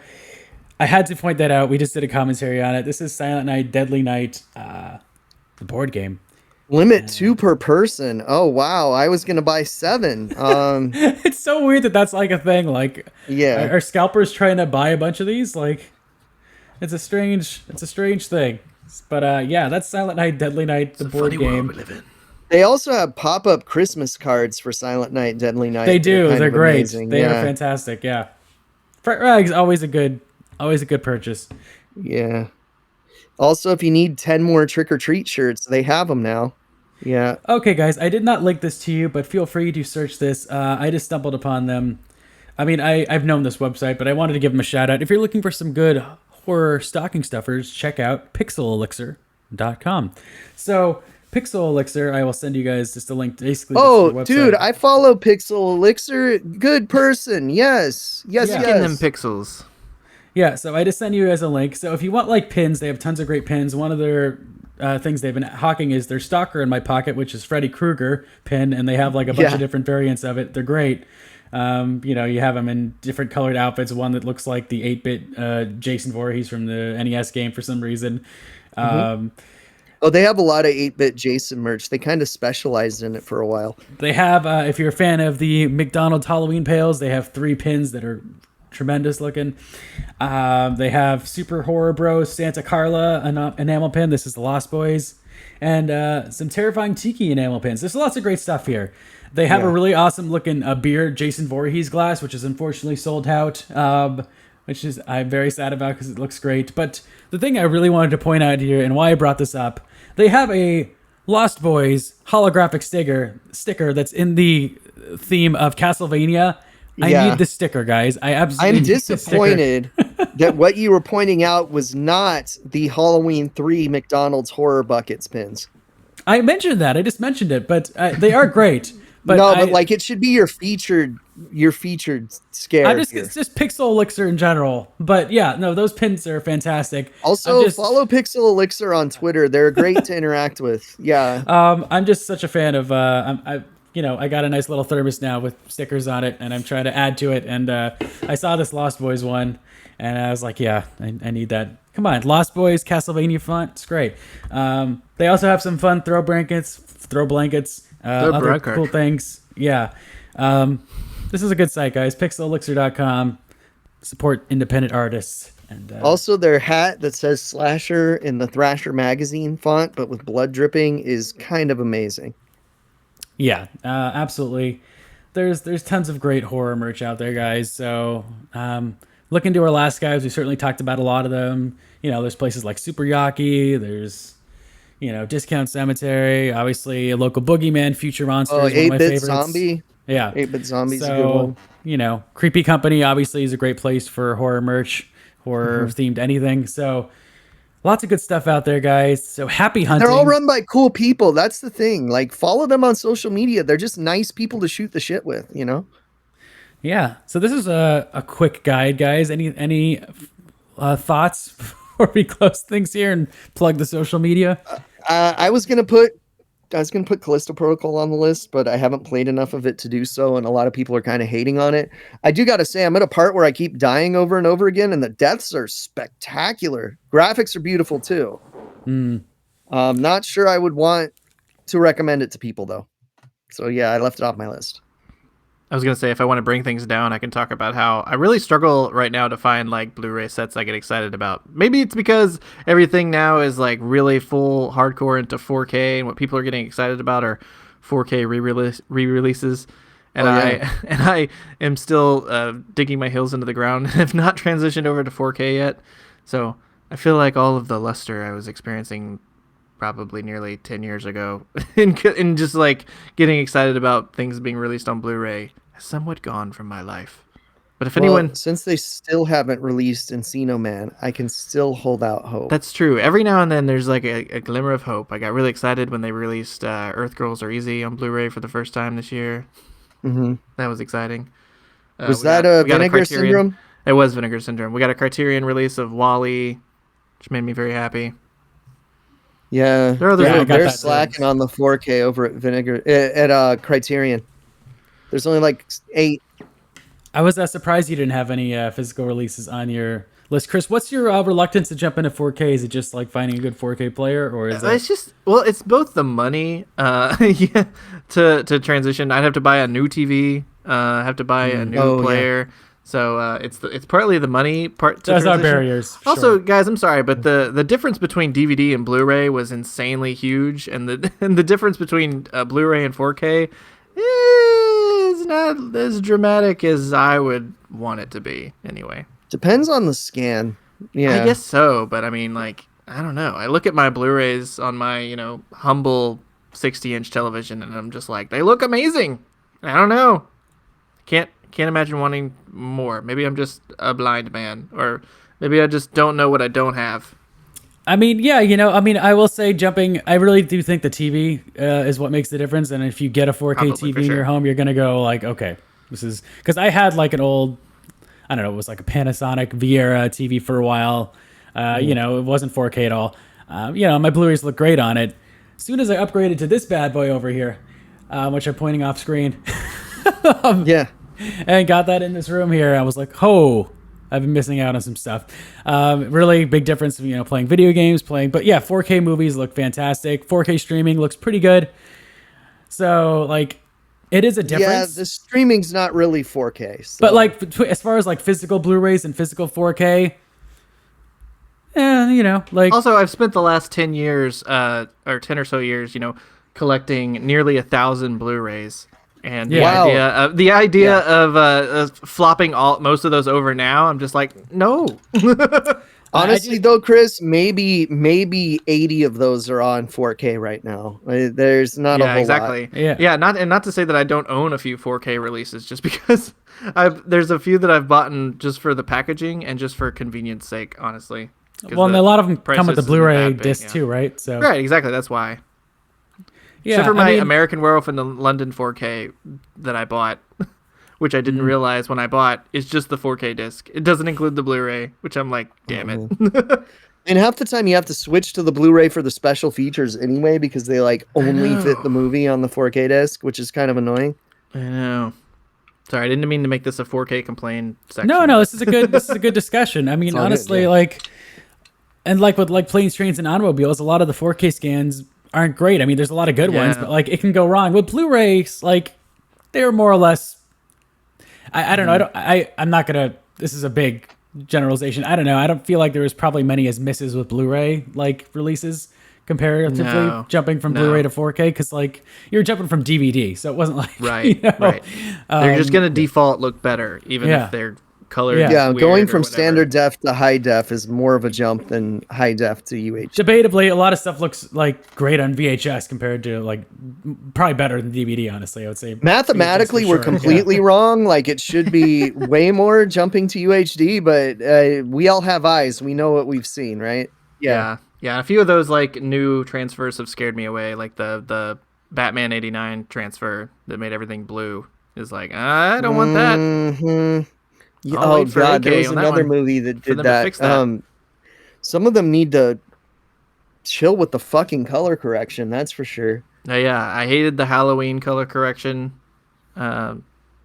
Speaker 2: I had to point that out. We just did a commentary on it. This is Silent Night, Deadly Night, the board game.
Speaker 1: Limit 2 per person. Oh, wow. I was going to buy 7.
Speaker 2: It's so weird that that's like a thing. Like,
Speaker 1: Yeah.
Speaker 2: are scalpers trying to buy a bunch of these? Like, it's a strange thing. But yeah, that's Silent Night, Deadly Night, the board game.
Speaker 1: They also have pop-up Christmas cards for Silent Night, Deadly Night.
Speaker 2: They do.
Speaker 1: kind
Speaker 2: They're
Speaker 1: of
Speaker 2: great.
Speaker 1: amazing.
Speaker 2: They
Speaker 1: Yeah.
Speaker 2: are fantastic. Yeah. Fright Rag's always a good purchase.
Speaker 1: Yeah. Also, if you need 10 more Trick or Treat shirts, they have them now. Yeah.
Speaker 2: Okay, guys, I did not link this to you, but feel free to search this. I just stumbled upon them. I mean, I've known this website, but I wanted to give them a shout out. If you're looking for some good horror stocking stuffers, check out PixelElixir.com. So, PixelElixir, I will send you guys just a link basically. Just to
Speaker 1: Oh,
Speaker 2: the website.
Speaker 1: dude, I follow PixelElixir. Good person. Yes. Yes,
Speaker 2: Yeah.
Speaker 3: Getting them
Speaker 1: yes.
Speaker 3: pixels.
Speaker 2: Yeah, so I just send you guys a link. So if you want like pins, they have tons of great pins. One of their things they've been hawking is their Stalker in My Pocket, which is Freddy Krueger pin, and they have like a bunch
Speaker 1: Yeah.
Speaker 2: of different variants of it. They're great. You have them in different colored outfits. One that looks like the 8-bit Jason Voorhees from the NES game for some reason.
Speaker 1: Oh, they have a lot of 8-bit Jason merch. They kind of specialized in it for a while.
Speaker 2: They have, if you're a fan of the McDonald's Halloween pails, they have 3 pins that are tremendous looking. They have Super Horror Bros Santa Carla enamel pin. This is the Lost Boys. And some terrifying Tiki enamel pins. There's lots of great stuff here. They have a really awesome looking beer Jason Voorhees glass, which is unfortunately sold out, which is I'm very sad about because it looks great. But the thing I really wanted to point out here and why I brought this up, they have a Lost Boys holographic sticker that's in the theme of Castlevania. I
Speaker 1: Yeah.
Speaker 2: need the sticker, guys. I absolutely
Speaker 1: I'm
Speaker 2: need the sticker.
Speaker 1: disappointed that what you were pointing out was not the Halloween 3 McDonald's horror buckets pins.
Speaker 2: I mentioned that. I just mentioned it, but they are great. But
Speaker 1: But like it should be your featured scare.
Speaker 2: I'm just
Speaker 1: here.
Speaker 2: it's just PixelElixir in general. But yeah, no, those pins are fantastic.
Speaker 1: Also,
Speaker 2: I'm just,
Speaker 1: follow PixelElixir on Twitter. They're great to interact with. Yeah.
Speaker 2: I'm just such a fan of. I got a nice little thermos now with stickers on it, and I'm trying to add to it. And I saw this Lost Boys one, and I was like, yeah, I need that. Come on, Lost Boys Castlevania font. It's great. They also have some fun throw blankets, other
Speaker 3: brankers.
Speaker 2: cool things. Yeah. This is a good site, guys. PixelElixir.com. Support independent artists. And
Speaker 1: Also, their hat that says Slasher in the Thrasher magazine font, but with blood dripping, is kind of amazing.
Speaker 2: yeah, absolutely. There's tons of great horror merch out there, guys. So look into our last guys. We certainly talked about a lot of them. There's places like Super Yaki. There's Discount Cemetery. Obviously, a local Boogeyman, Future Monsters.
Speaker 1: Oh,
Speaker 2: one of my
Speaker 1: 8-bit
Speaker 2: favorites.
Speaker 1: zombie.
Speaker 2: Yeah.
Speaker 1: 8-bit zombie's a good one.
Speaker 2: Creepy Company obviously is a great place for horror merch, horror themed anything. So lots of good stuff out there, guys. So happy hunting.
Speaker 1: They're all run by cool people. That's the thing. Like, follow them on social media. They're just nice people to shoot the shit with,
Speaker 2: Yeah. So this is a quick guide, guys. Any thoughts before we close things here and plug the social media?
Speaker 1: I was gonna put Callisto Protocol on the list, but I haven't played enough of it to do so, and a lot of people are kind of hating on it. I do gotta say, I'm at a part where I keep dying over and over again, and the deaths are spectacular. Graphics are beautiful too. Not sure I would want to recommend it to people though. So yeah, I left it off my list.
Speaker 3: I was gonna say, if I want to bring things down, I can talk about how I really struggle right now to find like Blu-ray sets I get excited about. Maybe it's because everything now is like really full hardcore into 4K, and what people are getting excited about are 4K re-releases. And I am still digging my heels into the ground and have not transitioned over to 4K yet. So I feel like all of the luster I was experiencing probably nearly 10 years ago and just like getting excited about things being released on Blu-ray has somewhat gone from my life. But if anyone,
Speaker 1: since they still haven't released Encino Man, I can still hold out hope.
Speaker 3: that's true. Every now and then there's like a glimmer of hope. I got really excited when they released Earth Girls Are Easy on Blu-ray for the first time this year. That was exciting.
Speaker 1: Was that a Vinegar Syndrome?
Speaker 3: It was Vinegar Syndrome. We got a Criterion release of WALL-E, which made me very happy.
Speaker 1: Yeah, they're slacking
Speaker 2: too.
Speaker 1: on the 4K over at Criterion. There's only like 8.
Speaker 2: I was surprised you didn't have any physical releases on your list. Chris, what's your reluctance to jump into 4K? Is it just like finding a good 4K player, or is
Speaker 3: it's just, well, it's both the money to transition. I'd have to buy a new TV, have to buy a new player. So it's partly the money part.
Speaker 2: Those are barriers.
Speaker 3: Also, guys, I'm sorry, but the difference between DVD and Blu-ray was insanely huge, and the difference between Blu-ray and 4K is not as dramatic as I would want it to be. Anyway,
Speaker 1: depends on the scan. Yeah,
Speaker 3: I guess so. But I mean, like, I don't know. I look at my Blu-rays on my humble 60-inch television, and I'm just like, they look amazing. I don't know. Can't imagine wanting more. Maybe I'm just a blind man, or maybe I just don't know what I don't have.
Speaker 2: I mean, yeah, I will say jumping, I really do think the TV is what makes the difference. And if you get a 4K
Speaker 3: Probably,
Speaker 2: TV in your home, you're going to go like, okay, this is, because I had like an old, I don't know, it was like a Panasonic Viera TV for a while. It wasn't 4K at all. My Blu-rays look great on it. As soon as I upgraded to this bad boy over here, which I'm pointing off screen.
Speaker 1: Yeah.
Speaker 2: And got that in this room here. I was like, I've been missing out on some stuff. Really big difference, playing video games, but yeah, 4K movies look fantastic. 4K streaming looks pretty good. So like, it is a difference.
Speaker 1: Yeah, the streaming's not really 4K. So.
Speaker 2: But like, as far as like physical Blu-rays and physical 4K, like.
Speaker 3: Also, I've spent the last 10 years, or 10 or so years, collecting nearly 1,000 Blu-rays. And the idea of flopping most of those over now, I'm just like, no.
Speaker 1: Honestly, though, Chris, maybe 80 of those are on 4K right now. There's not a whole lot.
Speaker 3: Yeah, not to say that I don't own a few 4K releases, just because there's a few that I've bought just for the packaging and just for convenience sake, honestly.
Speaker 2: Well, and a lot of them come with the Blu-ray disc too, right? So
Speaker 3: right, exactly. That's why.
Speaker 2: Yeah,
Speaker 3: except for my American Werewolf and the London 4K that I bought, which I didn't realize when I bought, is just the 4K disc. It doesn't include the Blu-ray, which I'm like, damn it.
Speaker 1: And half the time you have to switch to the Blu-ray for the special features anyway, because they like only fit the movie on the 4K disc, which is kind of annoying.
Speaker 3: I know. Sorry, I didn't mean to make this a 4K complaint section.
Speaker 2: No, this is a good discussion. I mean, honestly, with planes, trains, and automobiles, a lot of the 4K scans aren't great. I mean, there's a lot of good ones, but like it can go wrong with Blu-rays. Like they're more or less. I don't know. I'm not gonna. This is a big generalization. I don't know. I don't feel like there was probably many as misses with Blu-ray like releases comparatively jumping from Blu-ray to 4K, because like you're jumping from DVD, so it wasn't like
Speaker 3: right. They're just gonna default look better, even if they're colored.
Speaker 1: Yeah, going from standard def to high def is more of a jump than high def to UHD.
Speaker 2: Debatably, a lot of stuff looks like great on VHS compared to like probably better than DVD. Honestly, I would say
Speaker 1: mathematically we're completely wrong. Like it should be way more jumping to UHD, but we all have eyes. We know what we've seen, right?
Speaker 3: Yeah. A few of those like new transfers have scared me away. Like the Batman '89 transfer that made everything blue is like, I don't want that.
Speaker 1: Mm-hmm. Oh god, there was another movie that did that. Some of them need to chill with the fucking color correction, that's for sure.
Speaker 3: Yeah, I hated the Halloween color correction,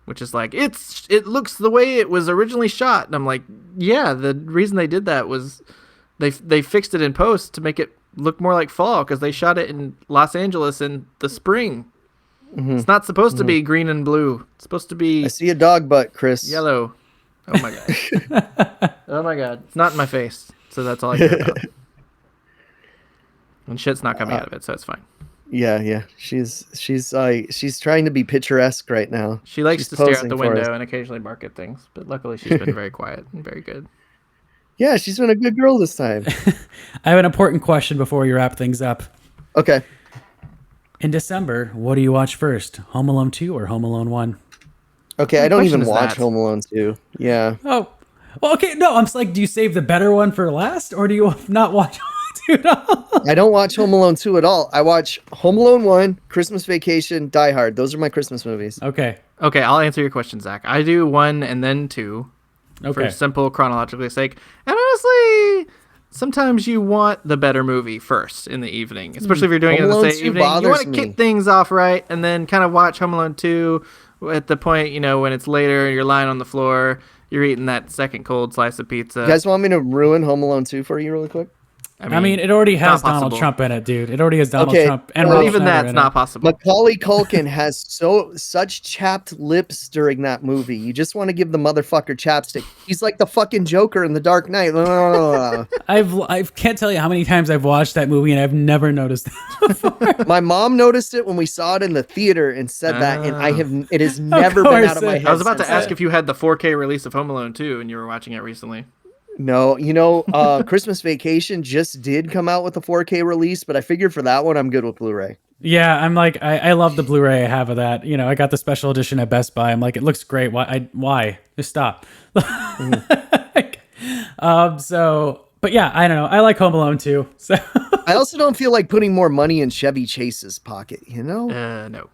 Speaker 3: which is like it looks the way it was originally shot, and I'm like, yeah, the reason they did that was they fixed it in post to make it look more like fall, because they shot it in Los Angeles in the spring. Mm-hmm. It's not supposed to be green and blue. It's supposed to be.
Speaker 1: I see a dog butt, Chris.
Speaker 3: Yellow. Oh my god. Oh my god. It's not in my face, so that's all I care about. And shit's not coming out of it, so it's fine.
Speaker 1: Yeah. She's trying to be picturesque right now.
Speaker 3: She likes to stare out the window and occasionally bark at things, but luckily she's been very quiet and very good.
Speaker 1: Yeah, she's been a good girl this time.
Speaker 2: I have an important question before we wrap things up.
Speaker 1: Okay.
Speaker 2: In December, what do you watch first? Home Alone 2 or Home Alone 1?
Speaker 1: Okay,
Speaker 3: What
Speaker 1: I don't
Speaker 3: question
Speaker 1: even
Speaker 3: is
Speaker 1: watch
Speaker 3: that?
Speaker 1: Home Alone 2. Yeah.
Speaker 2: Oh, well, okay. No, I'm just like, do you save the better one for last, or do you not watch it at all?
Speaker 1: I don't watch Home Alone 2 at all. I watch Home Alone 1, Christmas Vacation, Die Hard. Those are my Christmas movies.
Speaker 2: Okay.
Speaker 3: Okay, I'll answer your question, Zach. I do 1 and then 2
Speaker 2: Okay.
Speaker 3: for simple chronological sake. And honestly, sometimes you want the better movie first in the evening, especially if you're doing
Speaker 1: Home
Speaker 3: it in
Speaker 1: Alone
Speaker 3: the
Speaker 1: 2
Speaker 3: same evening. You want
Speaker 1: bothers
Speaker 3: to
Speaker 1: me.
Speaker 3: kick things off right and then kind of watch Home Alone 2 at the point, when it's later, you're lying on the floor, you're eating that second cold slice of pizza.
Speaker 1: You guys want me to ruin Home Alone 2 for you really quick?
Speaker 2: I mean, it already
Speaker 3: not
Speaker 2: has Donald
Speaker 3: possible.
Speaker 2: Trump in it, dude. It already has Donald
Speaker 1: Okay,
Speaker 2: Trump and
Speaker 1: but
Speaker 2: Rob
Speaker 3: But even
Speaker 2: Schneider
Speaker 3: that's
Speaker 2: in
Speaker 3: not
Speaker 2: it.
Speaker 3: possible.
Speaker 1: Macaulay Culkin has such chapped lips during that movie. You just want to give the motherfucker chapstick. He's like the fucking Joker in The Dark Knight.
Speaker 2: I can't tell you how many times I've watched that movie and I've never noticed it.
Speaker 1: My mom noticed it when we saw it in the theater and said that, and it has never been
Speaker 2: course
Speaker 1: out of my
Speaker 2: it-
Speaker 1: head.
Speaker 3: I was about to
Speaker 1: since
Speaker 3: ask
Speaker 1: then.
Speaker 3: if you had the 4K release of Home Alone 2 and you were watching it recently.
Speaker 1: No, Christmas Vacation just did come out with a 4K release, but I figured for that one, I'm good with Blu-ray.
Speaker 2: Yeah, I'm like, I love the Blu-ray I have of that. I got the special edition at Best Buy. I'm like, it looks great. Why? Just stop. But yeah, I don't know. I like Home Alone too. So
Speaker 1: I also don't feel like putting more money in Chevy Chase's pocket,
Speaker 3: No.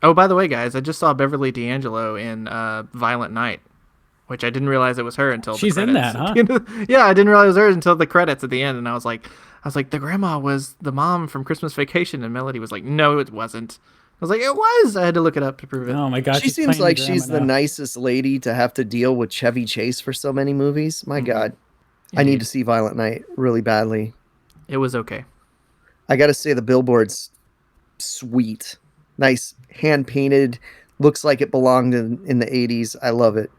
Speaker 3: Oh, by the way, guys, I just saw Beverly D'Angelo in Violent Night, which I didn't realize it was her until
Speaker 2: She's
Speaker 3: the
Speaker 2: in
Speaker 3: credits.
Speaker 2: that, huh?
Speaker 3: Yeah, I didn't realize it was her until the credits at the end, and I was like, the grandma was the mom from Christmas Vacation, and Melody was like, no, it wasn't. I was like, it was. I had to look it up to prove it.
Speaker 2: oh my gosh,
Speaker 1: She seems like she's the nicest lady to have to deal with Chevy Chase for so many movies. My God. I need to see Violent Night really badly.
Speaker 3: It was okay.
Speaker 1: I got to say the billboard's sweet. Nice, hand-painted. Looks like it belonged in the 80s. I love it.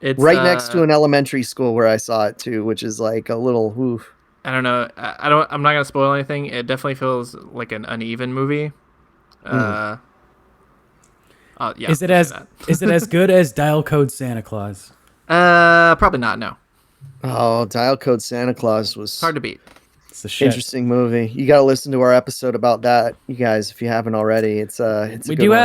Speaker 3: It's
Speaker 1: Right next to an elementary school where I saw it too, which is like a little oof.
Speaker 3: I don't know. I'm not gonna spoil anything. It definitely feels like an uneven movie. Yeah.
Speaker 2: Is it as good as Dial Code Santa Claus?
Speaker 3: Probably not. No.
Speaker 1: Oh, Dial Code Santa Claus was
Speaker 3: It's hard to beat.
Speaker 2: It's the shit.
Speaker 1: interesting movie. You got to listen to our episode about that, you guys, if you haven't already. It's a
Speaker 2: We
Speaker 1: good
Speaker 2: do
Speaker 1: one.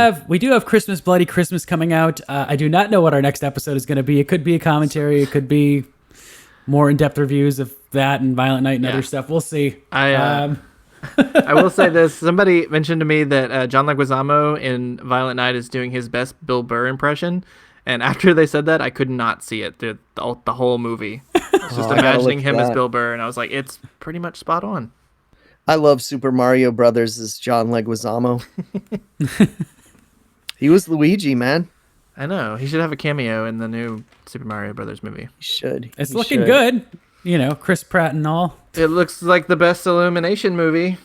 Speaker 2: have Christmas Bloody Christmas coming out. I do not know what our next episode is going to be. It could be a commentary. It could be more in-depth reviews of that and Violent Night and other stuff. We'll see.
Speaker 3: I will say this. Somebody mentioned to me that John Leguizamo in Violent Night is doing his best Bill Burr impression. And after they said that, I could not see it through the whole movie. I was just
Speaker 1: I gotta
Speaker 3: imagining
Speaker 1: look
Speaker 3: him
Speaker 1: for
Speaker 3: as
Speaker 1: that.
Speaker 3: Bill Burr, and I was like, it's pretty much spot on.
Speaker 1: I love Super Mario Brothers as John Leguizamo. He was Luigi, man.
Speaker 3: I know. He should have a cameo in the new Super Mario Brothers movie.
Speaker 1: He should.
Speaker 2: It's
Speaker 1: He
Speaker 2: looking
Speaker 1: should.
Speaker 2: good. Chris Pratt and all.
Speaker 3: It looks like the best Illumination movie.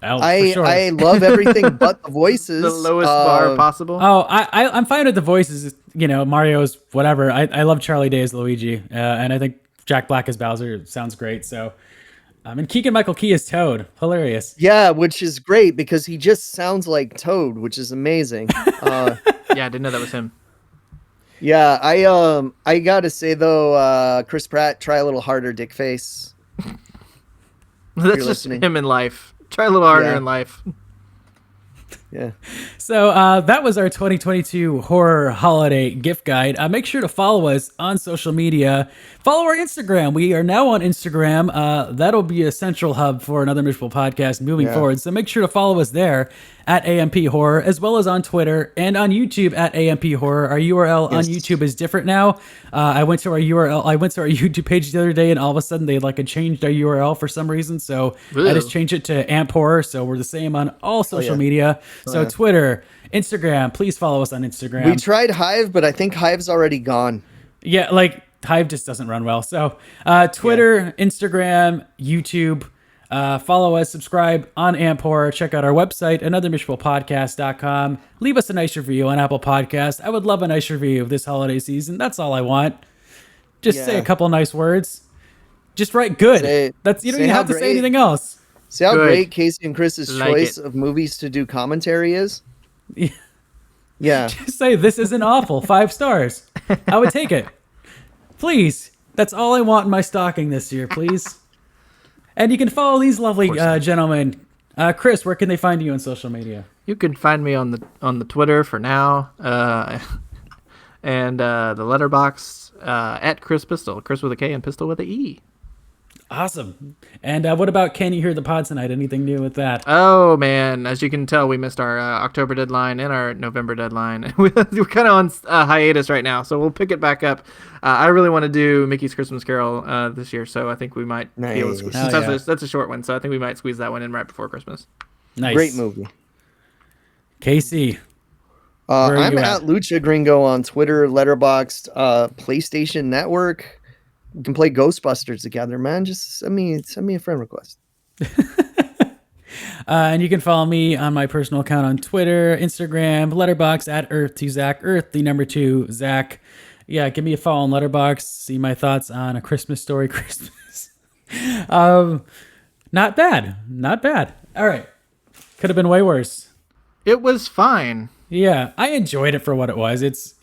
Speaker 2: Oh,
Speaker 1: I
Speaker 2: for sure.
Speaker 1: I love everything but the voices.
Speaker 3: The lowest bar possible.
Speaker 2: Oh, I'm fine with the voices. Mario's whatever. I love Charlie Day as Luigi, and I think Jack Black as Bowser sounds great. So, and Keegan-Michael Key as Toad, hilarious.
Speaker 1: Yeah, which is great because he just sounds like Toad, which is amazing.
Speaker 3: Yeah, I didn't know that was him.
Speaker 1: Yeah, I gotta say though, Chris Pratt, try a little harder, dick face.
Speaker 3: That's just
Speaker 1: listening.
Speaker 3: him in life. Try a little harder
Speaker 1: Yeah.
Speaker 3: in life.
Speaker 1: Yeah.
Speaker 2: So that was our 2022 horror holiday gift guide. Make sure to follow us on social media. Follow our Instagram. We are now on Instagram. That'll be a central hub for another Miserable podcast moving forward. So make sure to follow us there at AMP Horror, as well as on Twitter and on YouTube at AMP Horror. Our URL on YouTube is different now. I went to our YouTube page the other day, and all of a sudden they had changed our URL for some reason. So I just changed it to AMP Horror. So we're the same on all social media. So Twitter, Instagram, please follow us on Instagram.
Speaker 1: We tried Hive, but I think Hive's already gone.
Speaker 2: Yeah, Hive just doesn't run well. So Twitter, Instagram, YouTube, follow us, subscribe on AMP Horror, check out our website, anothermiserablepodcast.com. Leave us a nice review on Apple Podcast. I would love a nice review this holiday season. That's all I want. Just say a couple nice words. Just write good. You don't
Speaker 1: say
Speaker 2: even
Speaker 1: how
Speaker 2: have to say
Speaker 1: great-
Speaker 2: anything else.
Speaker 1: See how
Speaker 3: Good.
Speaker 1: great Casey and Chris's
Speaker 3: Like
Speaker 1: choice
Speaker 3: it.
Speaker 1: of movies to do commentary is?
Speaker 2: Yeah.
Speaker 1: Yeah.
Speaker 2: Just say this isn't awful. 5 stars. I would take it. Please. That's all I want in my stocking this year, please. And you can follow these lovely gentlemen. Chris, where can they find you on social media?
Speaker 3: You can find me on the Twitter for now. and the letterbox at Chris Pistol, Chris with a K and Pistol with a E.
Speaker 2: Awesome. And what about Can You Hear the Pod Tonight? Anything new with that?
Speaker 3: Oh man, as you can tell, we missed our October deadline and our November deadline. We're kind of on hiatus right now, so we'll pick it back up. I really want to do Mickey's Christmas Carol this year, so I think we might be able to
Speaker 1: Nice.
Speaker 3: that's a short one, so I think we might squeeze that one in right before Christmas.
Speaker 2: Nice.
Speaker 1: Great movie.
Speaker 2: Casey. Where are
Speaker 1: I'm
Speaker 2: you
Speaker 1: at Lucha Gringo on Twitter, Letterboxd, PlayStation Network. We can play Ghostbusters together, man. Just send me a friend request.
Speaker 2: And you can follow me on my personal account on Twitter, Instagram, Letterboxd at Earth2Zach, Earth, the number 2, Zach. Yeah, give me a follow on Letterboxd. See my thoughts on A Christmas Story Christmas. Not bad. Not bad. All right. Could have been way worse.
Speaker 3: It was fine.
Speaker 2: Yeah, I enjoyed it for what it was. It's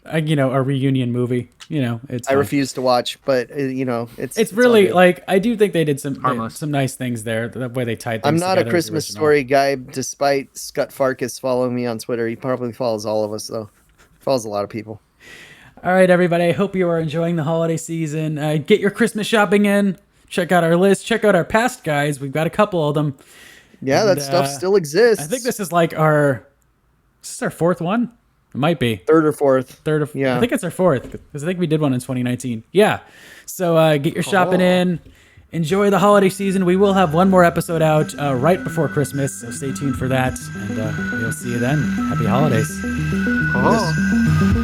Speaker 2: a reunion movie. It's
Speaker 1: I refuse to watch, but it's
Speaker 2: really
Speaker 1: all good.
Speaker 2: like I do think they did some
Speaker 3: Harmless.
Speaker 2: nice things there. The way they tied things
Speaker 1: I'm not a
Speaker 2: together is
Speaker 1: Christmas
Speaker 2: original.
Speaker 1: Story guy, despite Scott Farkas following me on Twitter. He probably follows all of us, though. Follows a lot of people.
Speaker 2: All right, everybody. I hope you are enjoying the holiday season. Get your Christmas shopping in. Check out our list. Check out our past guys. We've got a couple of them.
Speaker 1: Yeah,
Speaker 2: And,
Speaker 1: that stuff still exists.
Speaker 2: I think this is like our fourth one. It might be
Speaker 1: third or fourth.
Speaker 2: third or
Speaker 1: Yeah.
Speaker 2: I think it's our fourth because I think we did one in 2019. Yeah. So get your shopping in. Enjoy the holiday season. We will have one more episode out right before Christmas, so stay tuned for that. And we'll see you then. Happy holidays.
Speaker 3: Oh.